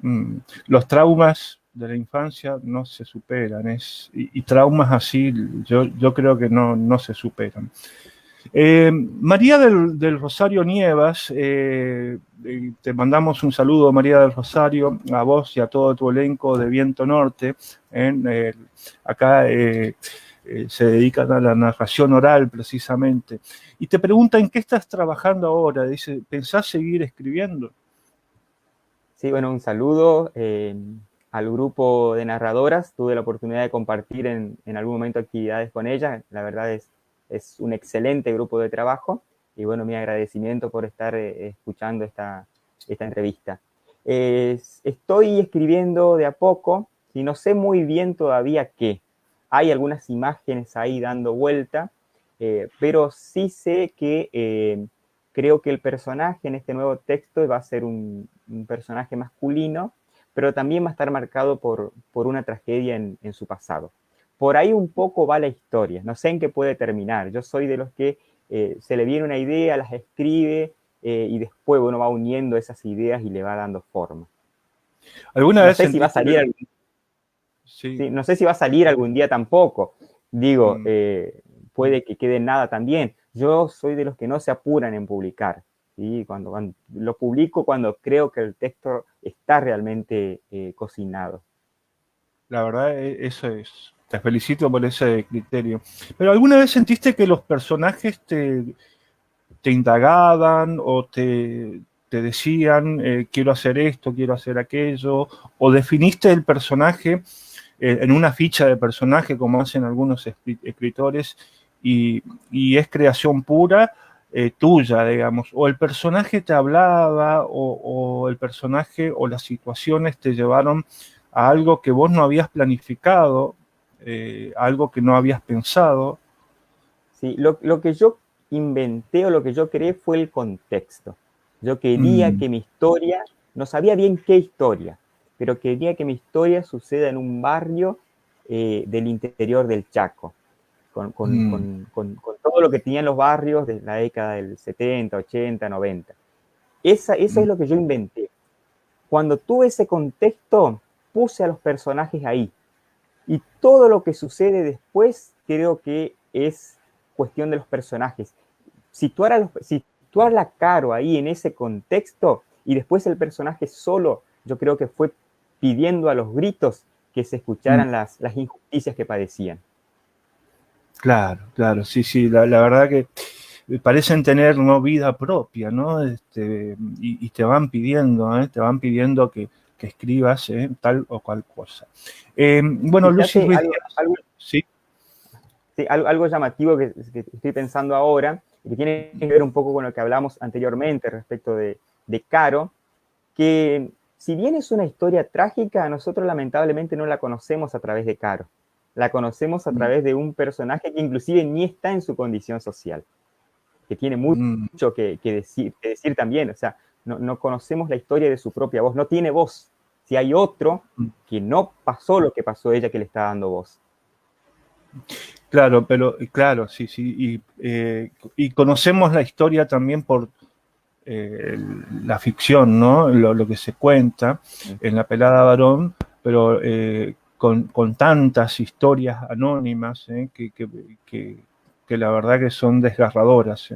Mm, los traumas de la infancia no se superan, y traumas así yo creo que no se superan. María del Rosario Nievas, te mandamos un saludo, María del Rosario, a vos y a todo tu elenco de Viento Norte. Acá se dedican a la narración oral precisamente. Y te pregunta en qué estás trabajando ahora. Dice, ¿pensás seguir escribiendo? Sí, bueno, un saludo al grupo de narradoras. Tuve la oportunidad de compartir en algún momento actividades con ellas. La verdad es un excelente grupo de trabajo. Y bueno, mi agradecimiento por estar escuchando esta entrevista. Estoy escribiendo de a poco y no sé muy bien todavía qué. Hay algunas imágenes ahí dando vuelta, pero sí sé que creo que el personaje en este nuevo texto va a ser un personaje masculino, pero también va a estar marcado por una tragedia en su pasado. Por ahí un poco va la historia, no sé en qué puede terminar. Yo soy de los que se le viene una idea, las escribe y después uno va uniendo esas ideas y le va dando forma. ¿Alguna No vez sé si va a sentiste que... salir, Sí. sí, no sé si va a salir algún día tampoco. Digo, Mm. puede que quede nada también. Yo soy de los que no se apuran en publicar. ¿Sí? Cuando lo publico cuando creo que el texto está realmente cocinado. La verdad, eso es. Te felicito por ese criterio. Pero ¿alguna vez sentiste que los personajes te indagaban o te decían, quiero hacer esto, quiero hacer aquello? ¿O definiste el personaje en una ficha de personaje, como hacen algunos escritores, y es creación pura tuya, digamos? ¿O el personaje te hablaba, o el personaje o las situaciones te llevaron a algo que vos no habías planificado, algo que no habías pensado? ¿Sí? Lo que yo inventé o lo que yo creé fue el contexto. Yo quería Mm, que mi historia, no sabía bien qué historia, pero quería que mi historia suceda en un barrio del interior del Chaco, mm, con todo lo que tenían los barrios de la década del 70, 80, 90. Eso mm. es lo que yo inventé. Cuando tuve ese contexto, puse a los personajes ahí. Y todo lo que sucede después creo que es cuestión de los personajes. Situar a Caro ahí en ese contexto y después el personaje solo, yo creo que fue pidiendo a los gritos que se Mm. escucharan las injusticias que padecían. Claro, claro, sí, sí, la verdad que parecen tener no vida propia, ¿no? Y te van pidiendo, ¿eh? Te van pidiendo que escribas tal o cual cosa. Bueno, Lucy Fíjate, Ruiz Díaz, sí. sí, algo llamativo que estoy pensando ahora, y que tiene que ver un poco con lo que hablamos anteriormente respecto de Caro, que si bien es una historia trágica, nosotros lamentablemente no la conocemos a través de Caro. la conocemos a través de un personaje que inclusive ni está en su condición social, que tiene mucho que decir también. O sea, no conocemos la historia de su propia voz, no tiene voz. Si hay otro que no pasó lo que pasó ella, que le está dando voz. Claro, pero claro, sí, sí. Y conocemos la historia también por la ficción, ¿no? Lo que se cuenta en La pelada varón, pero con tantas historias anónimas que la verdad que son desgarradoras.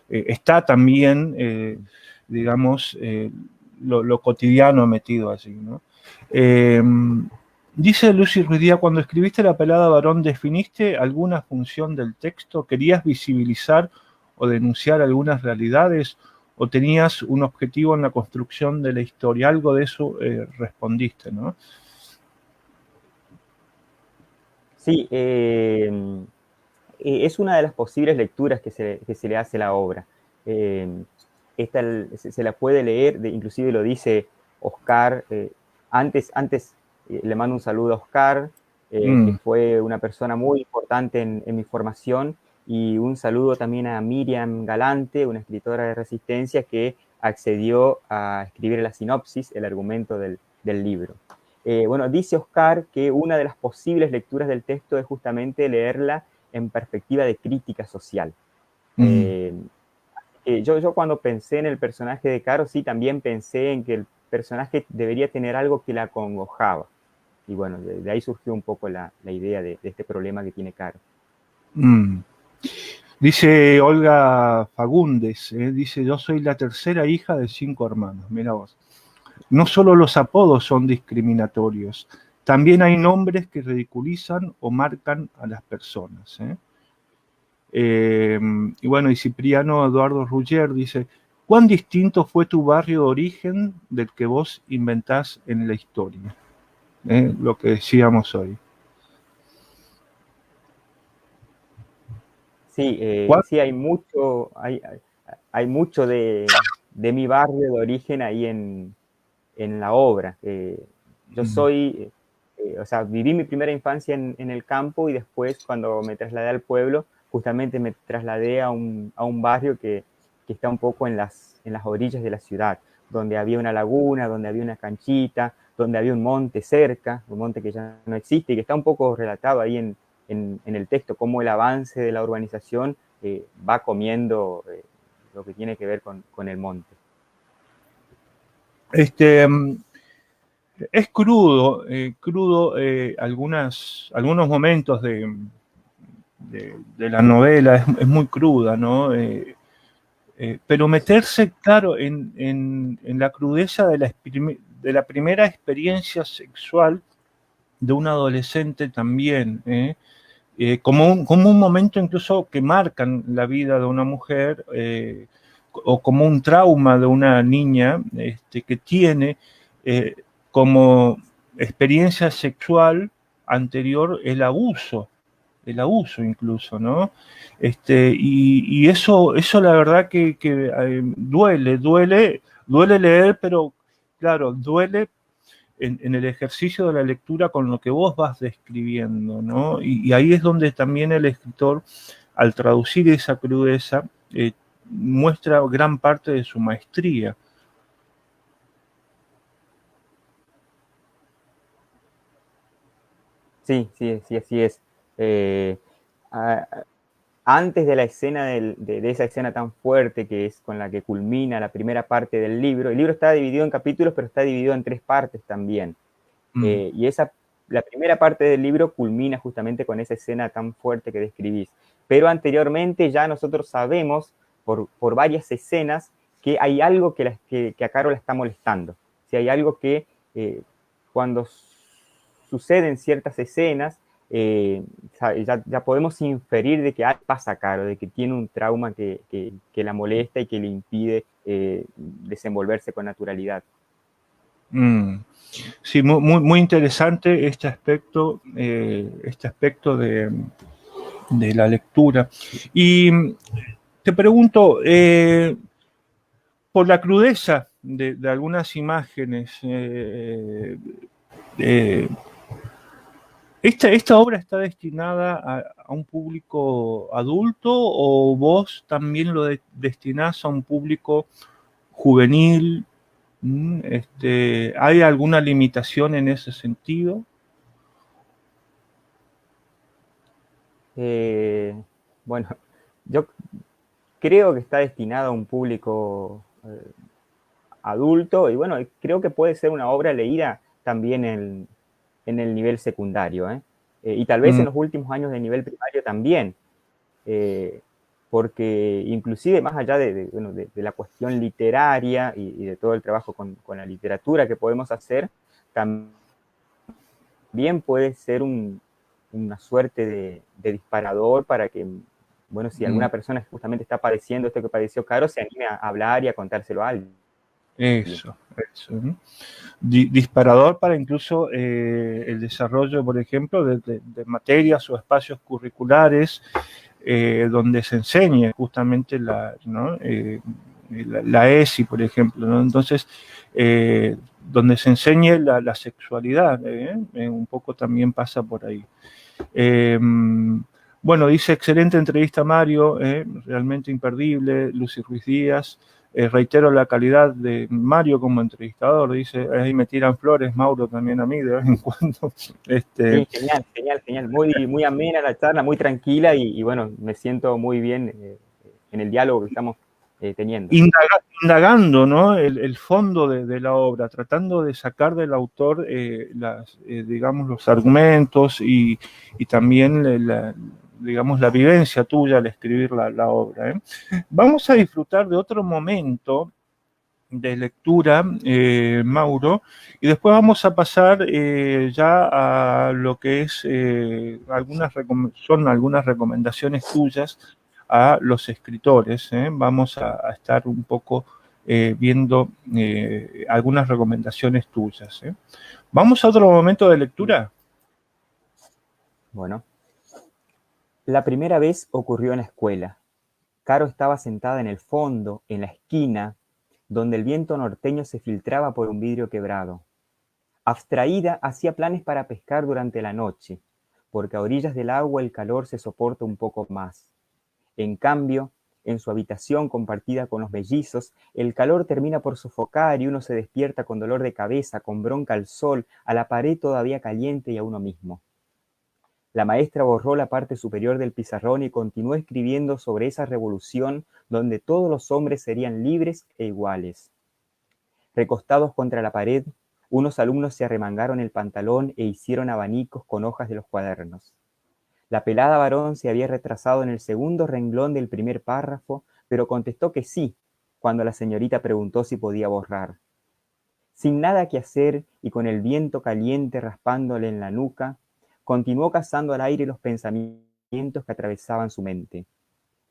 Está también, digamos, lo cotidiano metido allí, ¿no? Dice Lucy Ruidía, cuando escribiste La pelada varón, ¿definiste alguna función del texto? ¿Querías visibilizar o denunciar algunas realidades? ¿O tenías un objetivo en la construcción de la historia? Algo de eso respondiste, ¿no? Sí, es una de las posibles lecturas que se le hace a la obra. Esta se la puede leer, inclusive lo dice Oscar. Antes le mando un saludo a Oscar, que fue una persona muy importante en mi formación, y un saludo también a Miriam Galante, una escritora de Resistencia que accedió a escribir la sinopsis, el argumento del libro. Bueno, dice Oscar que una de las posibles lecturas del texto es justamente leerla en perspectiva de crítica social. Yo cuando pensé en el personaje de Caro, sí, también pensé en que el personaje debería tener algo que la acongojaba. Y bueno, de ahí surgió un poco la idea de este problema que tiene Caro. Dice Olga Fagundes, dice, yo soy la tercera hija de 5 hermanos, mira vos. No solo los apodos son discriminatorios, también hay nombres que ridiculizan o marcan a las personas. Y bueno, y Cipriano Eduardo Ruggier dice, ¿cuán distinto fue tu barrio de origen del que vos inventás en la historia? Lo que decíamos hoy. Sí, sí, hay mucho de mi barrio de origen ahí en la obra. Yo soy, o sea, viví mi primera infancia en el campo, y después cuando me trasladé al pueblo, justamente me trasladé a un barrio que está un poco en las orillas de la ciudad, donde había una laguna, donde había una canchita, donde había un monte cerca, un monte que ya no existe y que está un poco relatado ahí en el texto, cómo el avance de la urbanización va comiendo lo que tiene que ver con el monte. Es crudo algunos momentos de la novela, es muy cruda, ¿no? Pero meterse, claro, en la crudeza de la primera experiencia sexual de un adolescente también, como un momento incluso que marcan la vida de una mujer, o como un trauma de una niña que tiene como experiencia sexual anterior el abuso incluso, ¿no? Y eso la verdad que duele leer, pero claro, duele en el ejercicio de la lectura con lo que vos vas describiendo, ¿no? Y ahí es donde también el escritor, al traducir esa crudeza, muestra gran parte de su maestría. Sí, así es. Antes de la escena de esa escena tan fuerte que es con la que culmina la primera parte del libro, el libro está dividido en capítulos, pero está dividido en 3 partes también. Y la primera parte del libro culmina justamente con esa escena tan fuerte que describís. Pero anteriormente ya nosotros sabemos, por varias escenas, que hay algo que a Caro la está molestando. Si hay algo que cuando suceden ciertas escenas, ya podemos inferir de que pasa Caro, de que tiene un trauma que la molesta y que le impide desenvolverse con naturalidad. Sí, muy interesante este aspecto de la lectura. Y te pregunto, por la crudeza de algunas imágenes, ¿Esta obra está destinada a un público adulto o vos también lo destinás a un público juvenil? ¿Hay alguna limitación en ese sentido? Bueno, yo creo que está destinado a un público adulto y bueno, creo que puede ser una obra leída también en el nivel secundario, ¿eh? Y tal vez en los últimos años de nivel primario también, porque inclusive más allá bueno, de la cuestión literaria y de todo el trabajo con la literatura que podemos hacer, también puede ser una suerte de disparador para que, bueno, si alguna persona justamente está padeciendo esto que padeció Caro, se anime a hablar y a contárselo a alguien. Eso. ¿No? Disparador para incluso el desarrollo, por ejemplo, de materias o espacios curriculares donde se enseñe justamente ¿no? La ESI, por ejemplo, ¿no? Entonces, donde se enseñe la sexualidad, un poco también pasa por ahí. Bueno, dice, excelente entrevista Mario, realmente imperdible, Lucy Ruiz Díaz. Reitero la calidad de Mario como entrevistador, dice, ahí me tiran flores, Mauro también a mí de vez en cuando. Sí, genial, genial, genial. Muy, muy amena la charla, muy tranquila y bueno, me siento muy bien en el diálogo que estamos teniendo. Indagando, ¿no? El fondo de la obra, tratando de sacar del autor digamos, los argumentos y también digamos, la vivencia tuya al escribir la obra. Vamos a disfrutar de otro momento de lectura, Mauro, y después vamos a pasar ya a lo que es son algunas recomendaciones tuyas a los escritores. Vamos a estar un poco viendo algunas recomendaciones tuyas. ¿Vamos a otro momento de lectura? Bueno, la primera vez ocurrió en la escuela. Caro estaba sentada en el fondo, en la esquina, donde el viento norteño se filtraba por un vidrio quebrado. Abstraída, hacía planes para pescar durante la noche, porque a orillas del agua el calor se soporta un poco más. En cambio, en su habitación compartida con los mellizos, el calor termina por sofocar y uno se despierta con dolor de cabeza, con bronca al sol, a la pared todavía caliente y a uno mismo. La maestra borró la parte superior del pizarrón y continuó escribiendo sobre esa revolución donde todos los hombres serían libres e iguales. Recostados contra la pared, unos alumnos se arremangaron el pantalón e hicieron abanicos con hojas de los cuadernos. La pelada varón se había retrasado en el segundo renglón del primer párrafo, pero contestó que sí, cuando la señorita preguntó si podía borrar. Sin nada que hacer y con el viento caliente raspándole en la nuca, continuó cazando al aire los pensamientos que atravesaban su mente.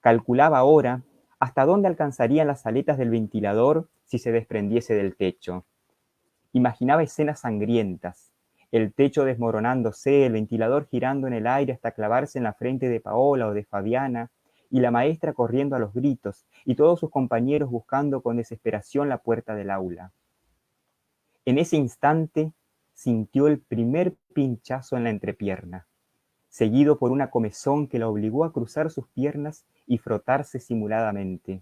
Calculaba ahora hasta dónde alcanzarían las aletas del ventilador si se desprendiese del techo. Imaginaba escenas sangrientas, el techo desmoronándose, el ventilador girando en el aire hasta clavarse en la frente de Paola o de Fabiana, y la maestra corriendo a los gritos, y todos sus compañeros buscando con desesperación la puerta del aula. En ese instante sintió el primer pinchazo en la entrepierna, seguido por una comezón que la obligó a cruzar sus piernas y frotarse simuladamente.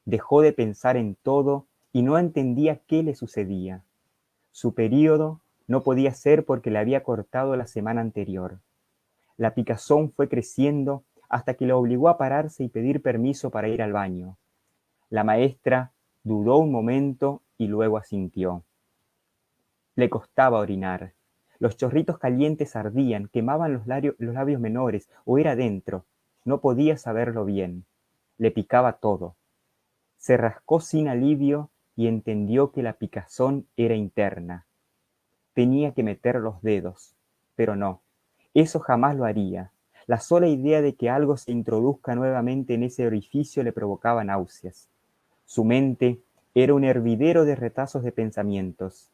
Dejó de pensar en todo y no entendía qué le sucedía. Su período no podía ser porque le había cortado la semana anterior. La picazón fue creciendo hasta que le obligó a pararse y pedir permiso para ir al baño. La maestra dudó un momento y luego asintió. Le costaba orinar. Los chorritos calientes ardían, quemaban los labios menores, o era dentro. No podía saberlo bien. Le picaba todo. Se rascó sin alivio y entendió que la picazón era interna. Tenía que meter los dedos, pero no, eso jamás lo haría. La sola idea de que algo se introduzca nuevamente en ese orificio le provocaba náuseas. Su mente era un hervidero de retazos de pensamientos.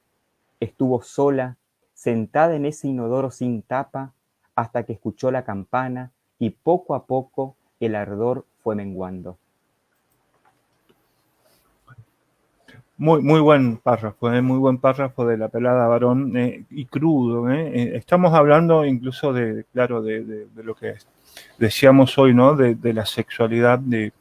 Estuvo sola, sentada en ese inodoro sin tapa, hasta que escuchó la campana y poco a poco el ardor fue menguando. Muy muy buen párrafo de la pelada varón y crudo. Estamos hablando incluso claro, de lo que decíamos hoy, ¿no? De la sexualidad de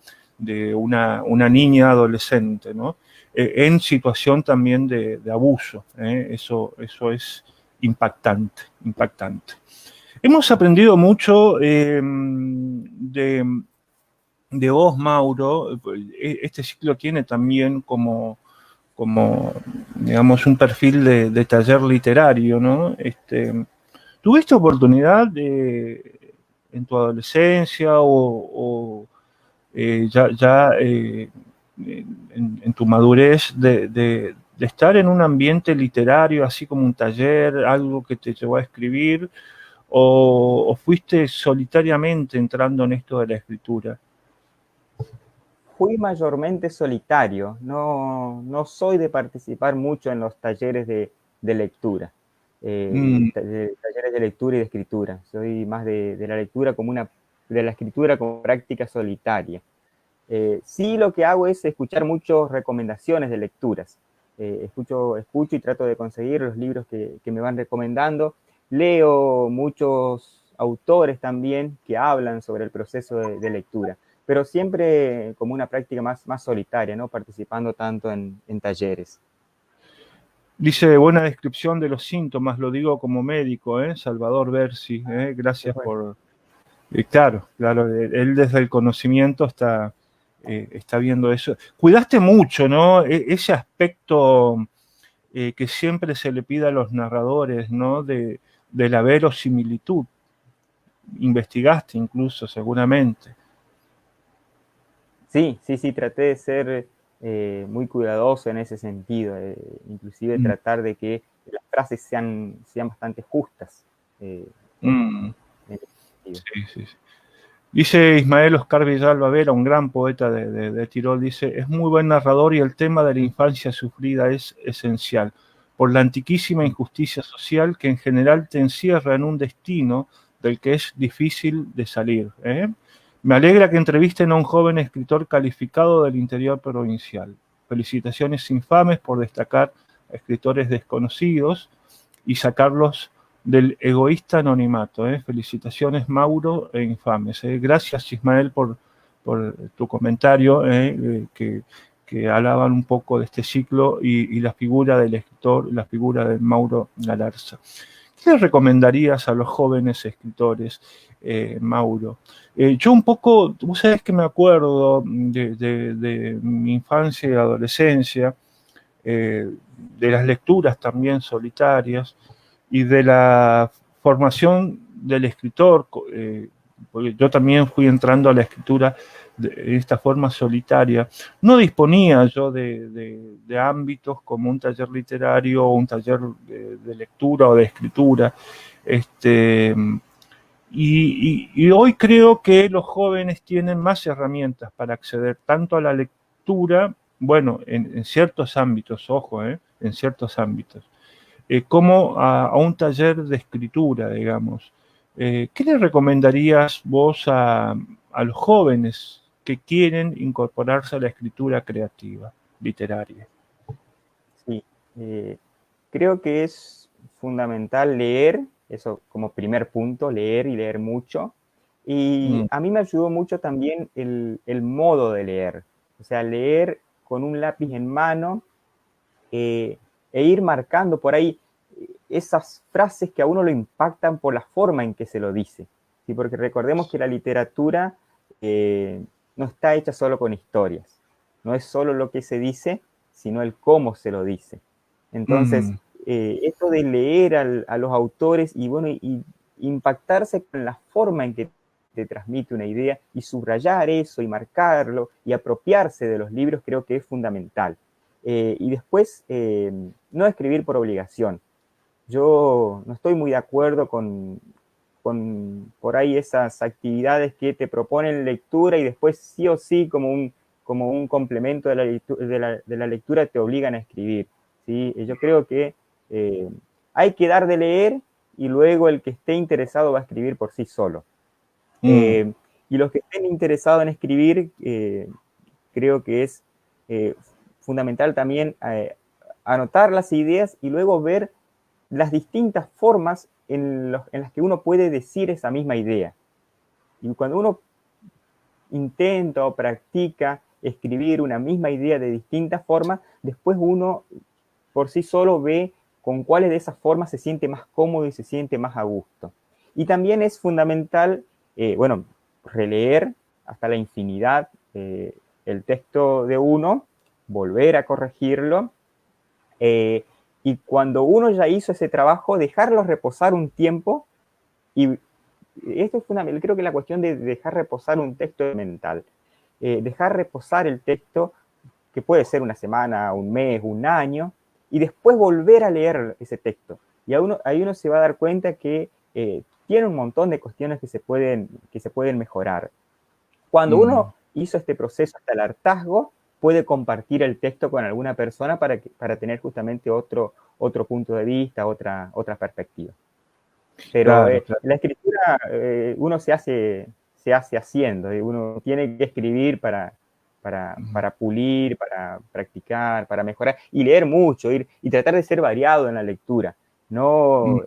una niña adolescente, ¿no? En situación también de abuso. Eso es impactante, impactante. Hemos aprendido mucho de vos, Mauro. Este ciclo tiene también como digamos, un perfil de taller literario, ¿no? ¿Tuviste oportunidad en tu adolescencia o en tu madurez de estar en un ambiente literario, así como un taller, algo que te llevó a escribir, o fuiste solitariamente entrando en esto de la escritura? Fui mayormente solitario, no soy de participar mucho en los talleres de lectura, Mm, talleres de lectura y de escritura. Soy más de la lectura de la escritura como práctica solitaria. Sí, lo que hago es escuchar muchas recomendaciones de lecturas. Escucho y trato de conseguir los libros que me van recomendando. Leo muchos autores también que hablan sobre el proceso de lectura, pero siempre como una práctica más solitaria, no participando tanto en talleres. Dice, buena descripción de los síntomas, lo digo como médico, Salvador Bersi, Qué gracias bueno. por... claro, claro, él desde el conocimiento está viendo eso. Cuidaste mucho, ¿no? Ese aspecto que siempre se le pide a los narradores, ¿no? De la verosimilitud. Investigaste incluso, seguramente. Sí, traté de ser muy cuidadoso en ese sentido, inclusive Mm, tratar de que las frases sean bastante justas. eh, mm, en ese sentido. sí, sí, sí. Dice Ismael Oscar Villalba Vera, un gran poeta de Tirol, dice, es muy buen narrador y el tema de la infancia sufrida es esencial, por la antiquísima injusticia social que en general te encierra en un destino del que es difícil de salir. Me alegra que entrevisten a un joven escritor calificado del interior provincial. Felicitaciones infames por destacar a escritores desconocidos y sacarlos del egoísta anonimato. Felicitaciones, Mauro e Infames. Gracias, Ismael, por tu comentario, que alaban un poco de este ciclo y la figura del escritor, la figura de Mauro Galarza. ¿Qué le recomendarías a los jóvenes escritores, Mauro? Yo un poco, vos sabés que me acuerdo de mi infancia y adolescencia, eh, de las lecturas también solitarias, y de la formación del escritor, porque yo también fui entrando a la escritura de esta forma solitaria. No disponía yo de ámbitos como un taller literario o un taller de lectura o de escritura. Este, y hoy creo que los jóvenes tienen más herramientas para acceder tanto a la lectura, bueno, en ciertos ámbitos, ojo, en ciertos ámbitos, como a un taller de escritura, digamos. ¿Qué le recomendarías vos a los jóvenes que quieren incorporarse a la escritura creativa, literaria? Sí, creo que es fundamental leer, eso como primer punto, leer y leer mucho. Y Mm, a mí me ayudó mucho también el modo de leer, o sea, leer con un lápiz en mano e ir marcando por ahí esas frases que a uno lo impactan por la forma en que se lo dice. ¿Sí? Porque recordemos que la literatura no está hecha solo con historias, no es solo lo que se dice, sino el cómo se lo dice. Entonces, mm, esto de leer a los autores y, bueno, y impactarse con la forma en que te transmite una idea y subrayar eso y marcarlo y apropiarse de los libros creo que es fundamental. Y después, no escribir por obligación. Yo no estoy muy de acuerdo con por ahí esas actividades que te proponen lectura y después sí o sí como un complemento de la lectura te obligan a escribir. ¿Sí? Yo creo que hay que dar de leer y luego el que esté interesado va a escribir por sí solo. mm, Y los que estén interesados en escribir, creo que es fundamental también anotar las ideas y luego ver las distintas formas en las que uno puede decir esa misma idea. Y cuando uno intenta o practica escribir una misma idea de distintas formas, después uno por sí solo ve con cuáles de esas formas se siente más cómodo y se siente más a gusto. Y también es fundamental, bueno, releer hasta la infinidad el texto de uno, volver a corregirlo, y cuando uno ya hizo ese trabajo, dejarlo reposar un tiempo. Y esto es fundamental, creo que la cuestión de dejar reposar un texto mental, dejar reposar el texto, que puede ser una semana, un mes, un año, y después volver a leer ese texto. Y ahí uno se va a dar cuenta que tiene un montón de cuestiones que se pueden mejorar. Cuando uno hizo este proceso hasta el hartazgo, puede compartir el texto con alguna persona para tener justamente otro punto de vista, otra perspectiva. Pero Claro, claro. la escritura uno se hace haciendo, uno tiene que escribir para pulir, para practicar, para mejorar, y leer mucho, y tratar de ser variado en la lectura, no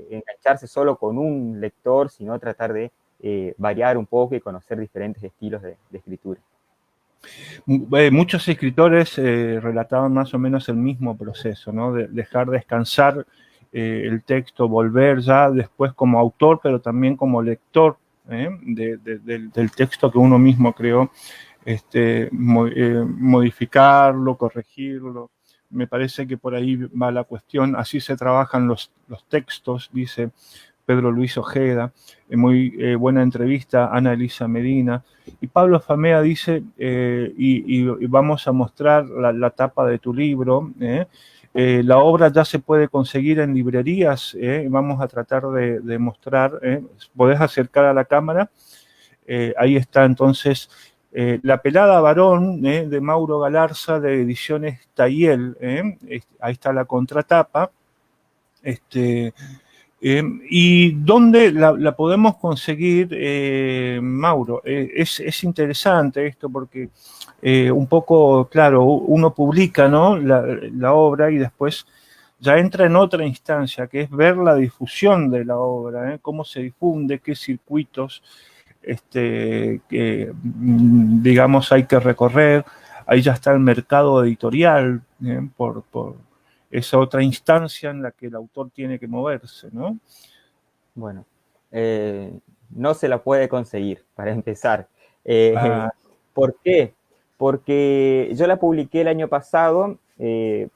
engancharse solo con un lector, sino tratar de variar un poco y conocer diferentes estilos de escritura. Muchos escritores relataban más o menos el mismo proceso, ¿no? De dejar descansar el texto, volver ya después como autor, pero también como lector del texto que uno mismo creó, modificarlo, corregirlo. Me parece que por ahí va la cuestión. Así se trabajan los textos, dice Pedro Luis Ojeda, muy buena entrevista, Ana Elisa Medina. Y Pablo Famea dice, y vamos a mostrar la tapa de tu libro, la obra ya se puede conseguir en librerías, vamos a tratar de mostrar, podés acercar a la cámara, ahí está entonces La pelada varón, de Mauro Galarza, de Ediciones Tayel, ahí está la contratapa, ¿y dónde la podemos conseguir, Mauro? Es interesante esto porque un poco, claro, uno publica, ¿no?, la obra y después ya entra en otra instancia, que es ver la difusión de la obra, cómo se difunde, qué circuitos, digamos, hay que recorrer. Ahí ya está el mercado editorial, por esa otra instancia en la que el autor tiene que moverse, ¿no? Bueno, no se la puede conseguir, para empezar. ¿Por qué? Porque yo la publiqué el año pasado,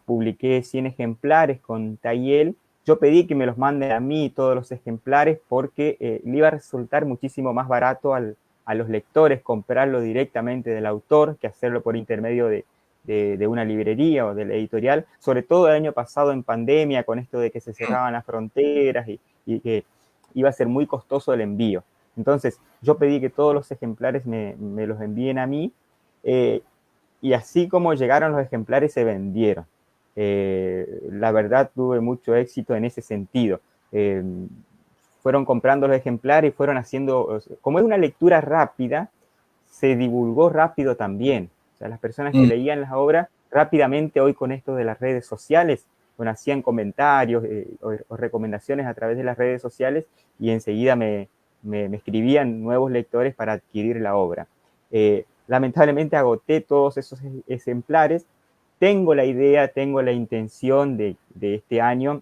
publiqué 100 ejemplares con Tayel. Yo pedí que me los manden a mí todos los ejemplares porque le iba a resultar muchísimo más barato a los lectores comprarlo directamente del autor que hacerlo por intermedio de una librería o de la editorial, sobre todo el año pasado en pandemia, con esto de que se cerraban las fronteras y que iba a ser muy costoso el envío. Entonces, yo pedí que todos los ejemplares me los envíen a mí, y así como llegaron los ejemplares, se vendieron. La verdad, tuve mucho éxito en ese sentido. Fueron comprando los ejemplares y fueron haciendo, como es una lectura rápida, se divulgó rápido también. O sea, las personas que leían las obras rápidamente, hoy con esto de las redes sociales, bueno, hacían comentarios o recomendaciones a través de las redes sociales y enseguida me escribían nuevos lectores para adquirir la obra. Lamentablemente agoté todos esos ejemplares. Tengo la idea, tengo la intención de este año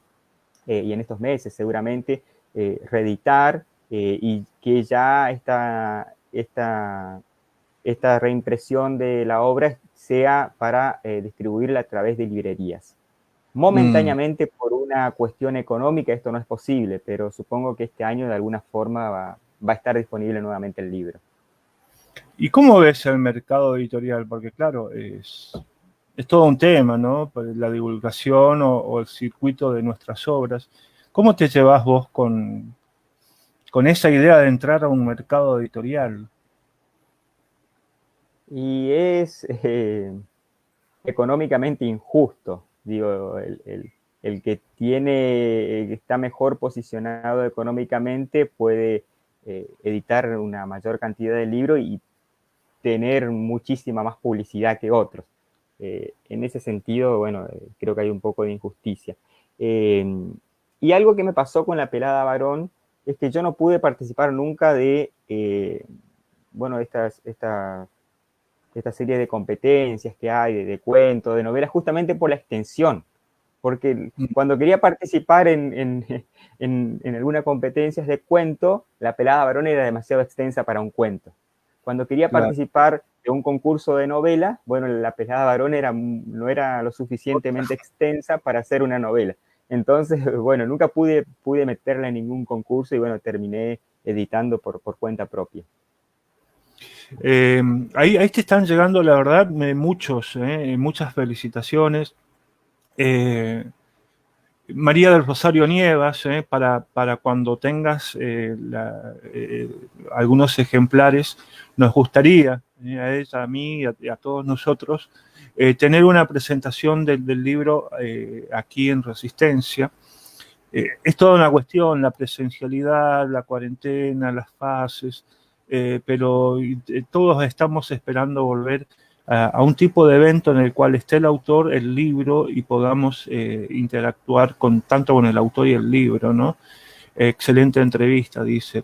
y en estos meses seguramente reeditar y que ya esta reimpresión de la obra sea para distribuirla a través de librerías. Momentáneamente, por una cuestión económica, esto no es posible, pero supongo que este año de alguna forma va a estar disponible nuevamente el libro. ¿Y cómo ves el mercado editorial? Porque claro, es todo un tema, ¿no? La divulgación o el circuito de nuestras obras. ¿Cómo te llevas vos con esa idea de entrar a un mercado editorial? Y es económicamente injusto, digo, el que está mejor posicionado económicamente puede editar una mayor cantidad de libros y tener muchísima más publicidad que otros. en ese sentido, bueno, creo que hay un poco de injusticia. Y algo que me pasó con La pelada varón es que yo no pude participar nunca de, bueno, esta serie de competencias que hay, de cuentos, de novelas, justamente por la extensión. Porque cuando quería participar en alguna competencia de cuento, La pelada varón era demasiado extensa para un cuento. Cuando quería Claro. participar de un concurso de novela, bueno, La pelada varón no era lo suficientemente extensa para hacer una novela. Entonces, bueno, nunca pude meterla en ningún concurso y bueno, terminé editando por cuenta propia. Ahí te están llegando, la verdad, muchas felicitaciones. María del Rosario Nievas, para cuando tengas algunos ejemplares, nos gustaría, a ella, a mí y a todos nosotros, tener una presentación del libro aquí en Resistencia. Es toda una cuestión, la presencialidad, la cuarentena, las fases, pero todos estamos esperando volver a un tipo de evento en el cual esté el autor, el libro y podamos interactuar tanto con el autor y el libro, ¿no? Excelente entrevista, dice.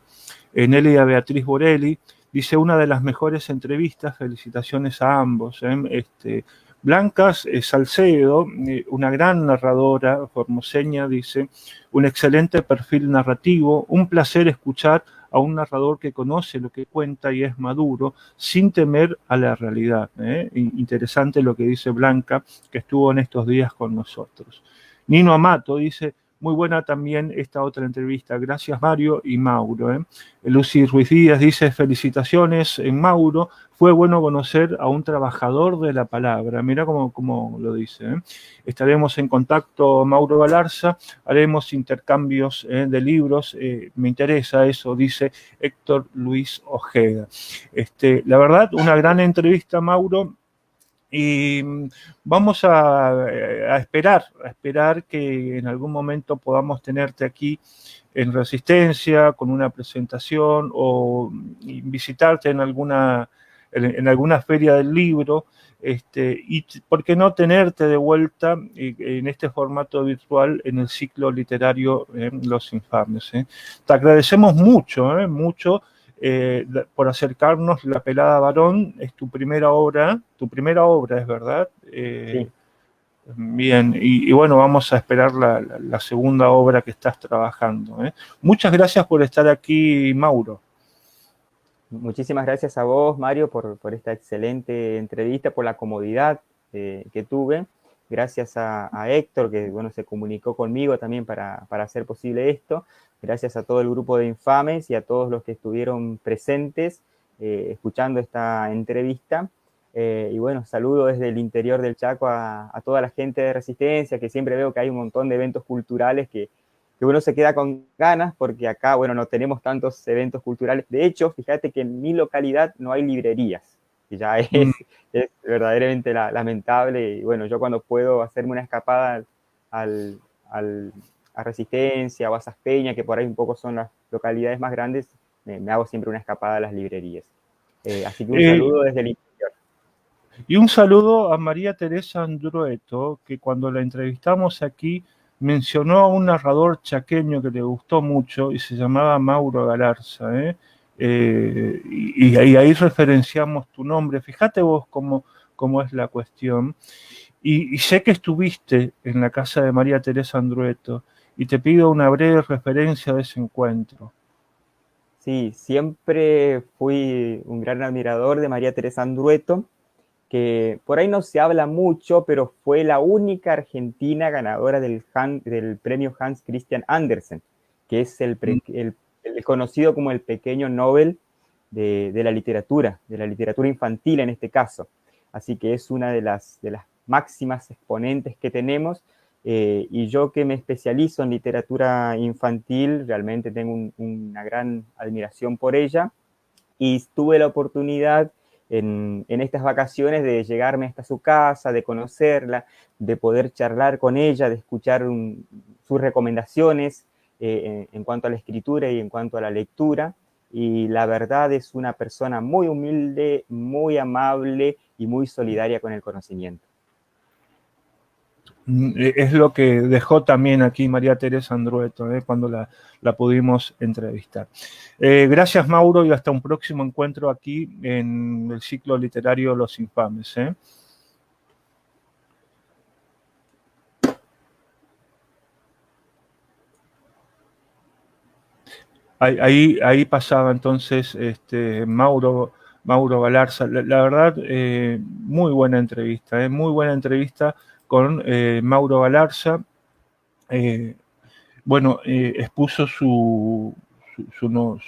Nelia Beatriz Borelli dice, una de las mejores entrevistas, felicitaciones a ambos. Blanca Salcedo, una gran narradora formoseña, dice, un excelente perfil narrativo, un placer escuchar a un narrador que conoce lo que cuenta y es maduro, sin temer a la realidad. Interesante lo que dice Blanca, que estuvo en estos días con nosotros. Nino Amato dice, muy buena también esta otra entrevista. Gracias, Mario y Mauro. Lucy Ruiz Díaz dice, felicitaciones en Mauro. Fue bueno conocer a un trabajador de la palabra. Mira cómo lo dice. Estaremos en contacto, Mauro Galarza. Haremos intercambios de libros. Me interesa eso, dice Héctor Luis Ojeda. La verdad, una gran entrevista, Mauro. Y vamos a esperar que en algún momento podamos tenerte aquí en Resistencia con una presentación o visitarte en alguna feria del libro, y por qué no tenerte de vuelta en este formato virtual en el ciclo literario Los Infames. Te agradecemos mucho por acercarnos. La pelada varón es tu primera obra es verdad. Sí. Bien, y bueno, vamos a esperar la segunda obra que estás trabajando. Muchas gracias por estar aquí, Mauro. Muchísimas gracias a vos, Mario, por esta excelente entrevista, por la comodidad que tuve. Gracias a Héctor, que bueno, se comunicó conmigo también para hacer posible esto. Gracias a todo el grupo de Infames y a todos los que estuvieron presentes escuchando esta entrevista. Y bueno, saludo desde el interior del Chaco a toda la gente de Resistencia, que siempre veo que hay un montón de eventos culturales que uno se queda con ganas, porque acá, bueno, no tenemos tantos eventos culturales. De hecho, fíjate que en mi localidad no hay librerías, y ya es verdaderamente lamentable. Y bueno, yo cuando puedo hacerme una escapada a Resistencia o a Saspeña, que por ahí un poco son las localidades más grandes, me hago siempre una escapada a las librerías. Así que un saludo desde el interior. Y un saludo a María Teresa Andrueto, que cuando la entrevistamos aquí mencionó a un narrador chaqueño que le gustó mucho y se llamaba Mauro Galarza. Y ahí referenciamos tu nombre. Fíjate vos cómo es la cuestión. Y sé que estuviste en la casa de María Teresa Andrueto y te pido una breve referencia de ese encuentro. Sí, siempre fui un gran admirador de María Teresa Andrueto, que por ahí no se habla mucho, pero fue la única argentina ganadora del premio Hans Christian Andersen, que es el conocido como el pequeño Nobel de la literatura infantil en este caso. Así que es una de las máximas exponentes que tenemos, y yo que me especializo en literatura infantil, realmente tengo una gran admiración por ella, y tuve la oportunidad en estas vacaciones de llegarme hasta su casa, de conocerla, de poder charlar con ella, de escuchar sus recomendaciones en cuanto a la escritura y en cuanto a la lectura. Y la verdad es una persona muy humilde, muy amable y muy solidaria con el conocimiento. Es lo que dejó también aquí María Teresa Andrueto, cuando la pudimos entrevistar. Gracias, Mauro, y hasta un próximo encuentro aquí en el ciclo literario Los Infames. Ahí pasaba entonces Mauro Galarza. La verdad, muy buena entrevista con Mauro Galarza. Bueno, expuso su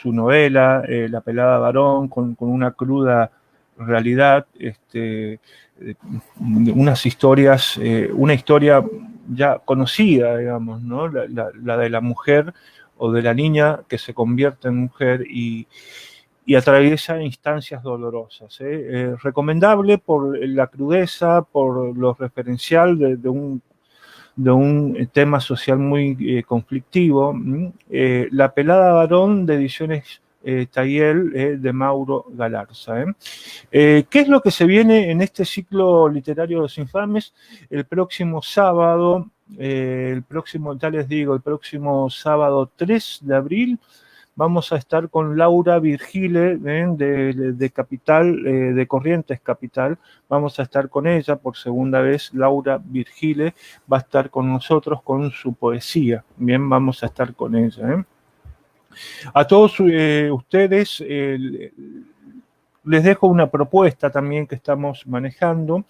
novela, La pelada varón, con una cruda realidad, unas historias, una historia ya conocida, digamos, ¿no? La de la mujer o de la niña que se convierte en mujer y atraviesa instancias dolorosas. Recomendable por la crudeza, por lo referencial de un tema social muy conflictivo. La pelada varón de ediciones Tayel de Mauro Galarza. ¿Qué es lo que se viene en este ciclo literario de Los Infames? El próximo sábado, el próximo sábado 3 de abril, vamos a estar con Laura Virgile de Capital, de Corrientes Capital. Vamos a estar con ella por segunda vez. Laura Virgile va a estar con nosotros con su poesía. Bien, vamos a estar con ella. A todos ustedes les dejo una propuesta también que estamos manejando.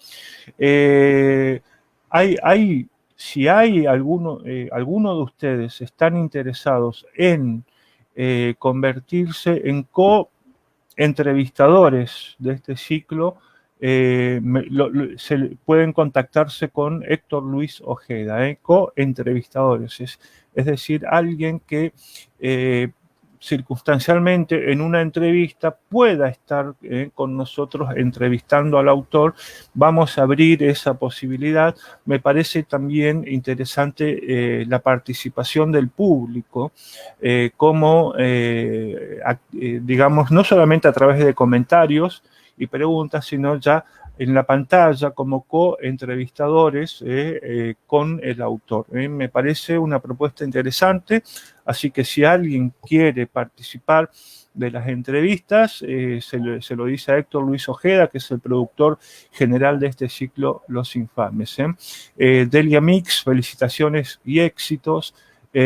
Si hay alguno de ustedes están interesados en convertirse en co-entrevistadores de este ciclo, pueden contactarse con Héctor Luis Ojeda, co-entrevistadores, es decir, alguien que circunstancialmente en una entrevista pueda estar con nosotros entrevistando al autor. Vamos a abrir esa posibilidad. Me parece también interesante la participación del público, como, digamos, no solamente a través de comentarios y preguntas, sino ya en la pantalla como co-entrevistadores con el autor. Me parece una propuesta interesante, así que si alguien quiere participar de las entrevistas, se lo dice a Héctor Luis Ojeda, que es el productor general de este ciclo Los Infames. Delia Mix, felicitaciones y éxitos.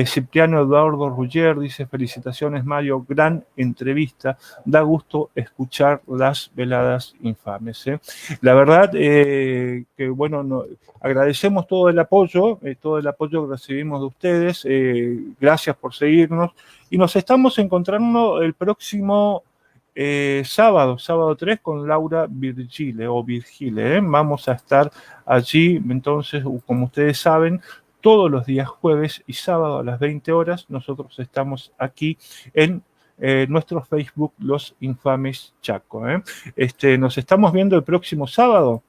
Cipriano Eduardo Ruggier dice: felicitaciones, Mario, gran entrevista, da gusto escuchar las veladas infames. La verdad que bueno, agradecemos todo el apoyo que recibimos de ustedes, gracias por seguirnos y nos estamos encontrando el próximo sábado 3 con Laura Virgile. Vamos a estar allí, entonces, como ustedes saben, todos los días jueves y sábado a las 20 horas, nosotros estamos aquí en nuestro Facebook Los Infames Chaco. Nos estamos viendo el próximo sábado.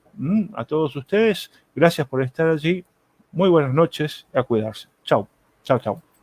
A todos ustedes, gracias por estar allí. Muy buenas noches, a cuidarse. Chau, chau, chau.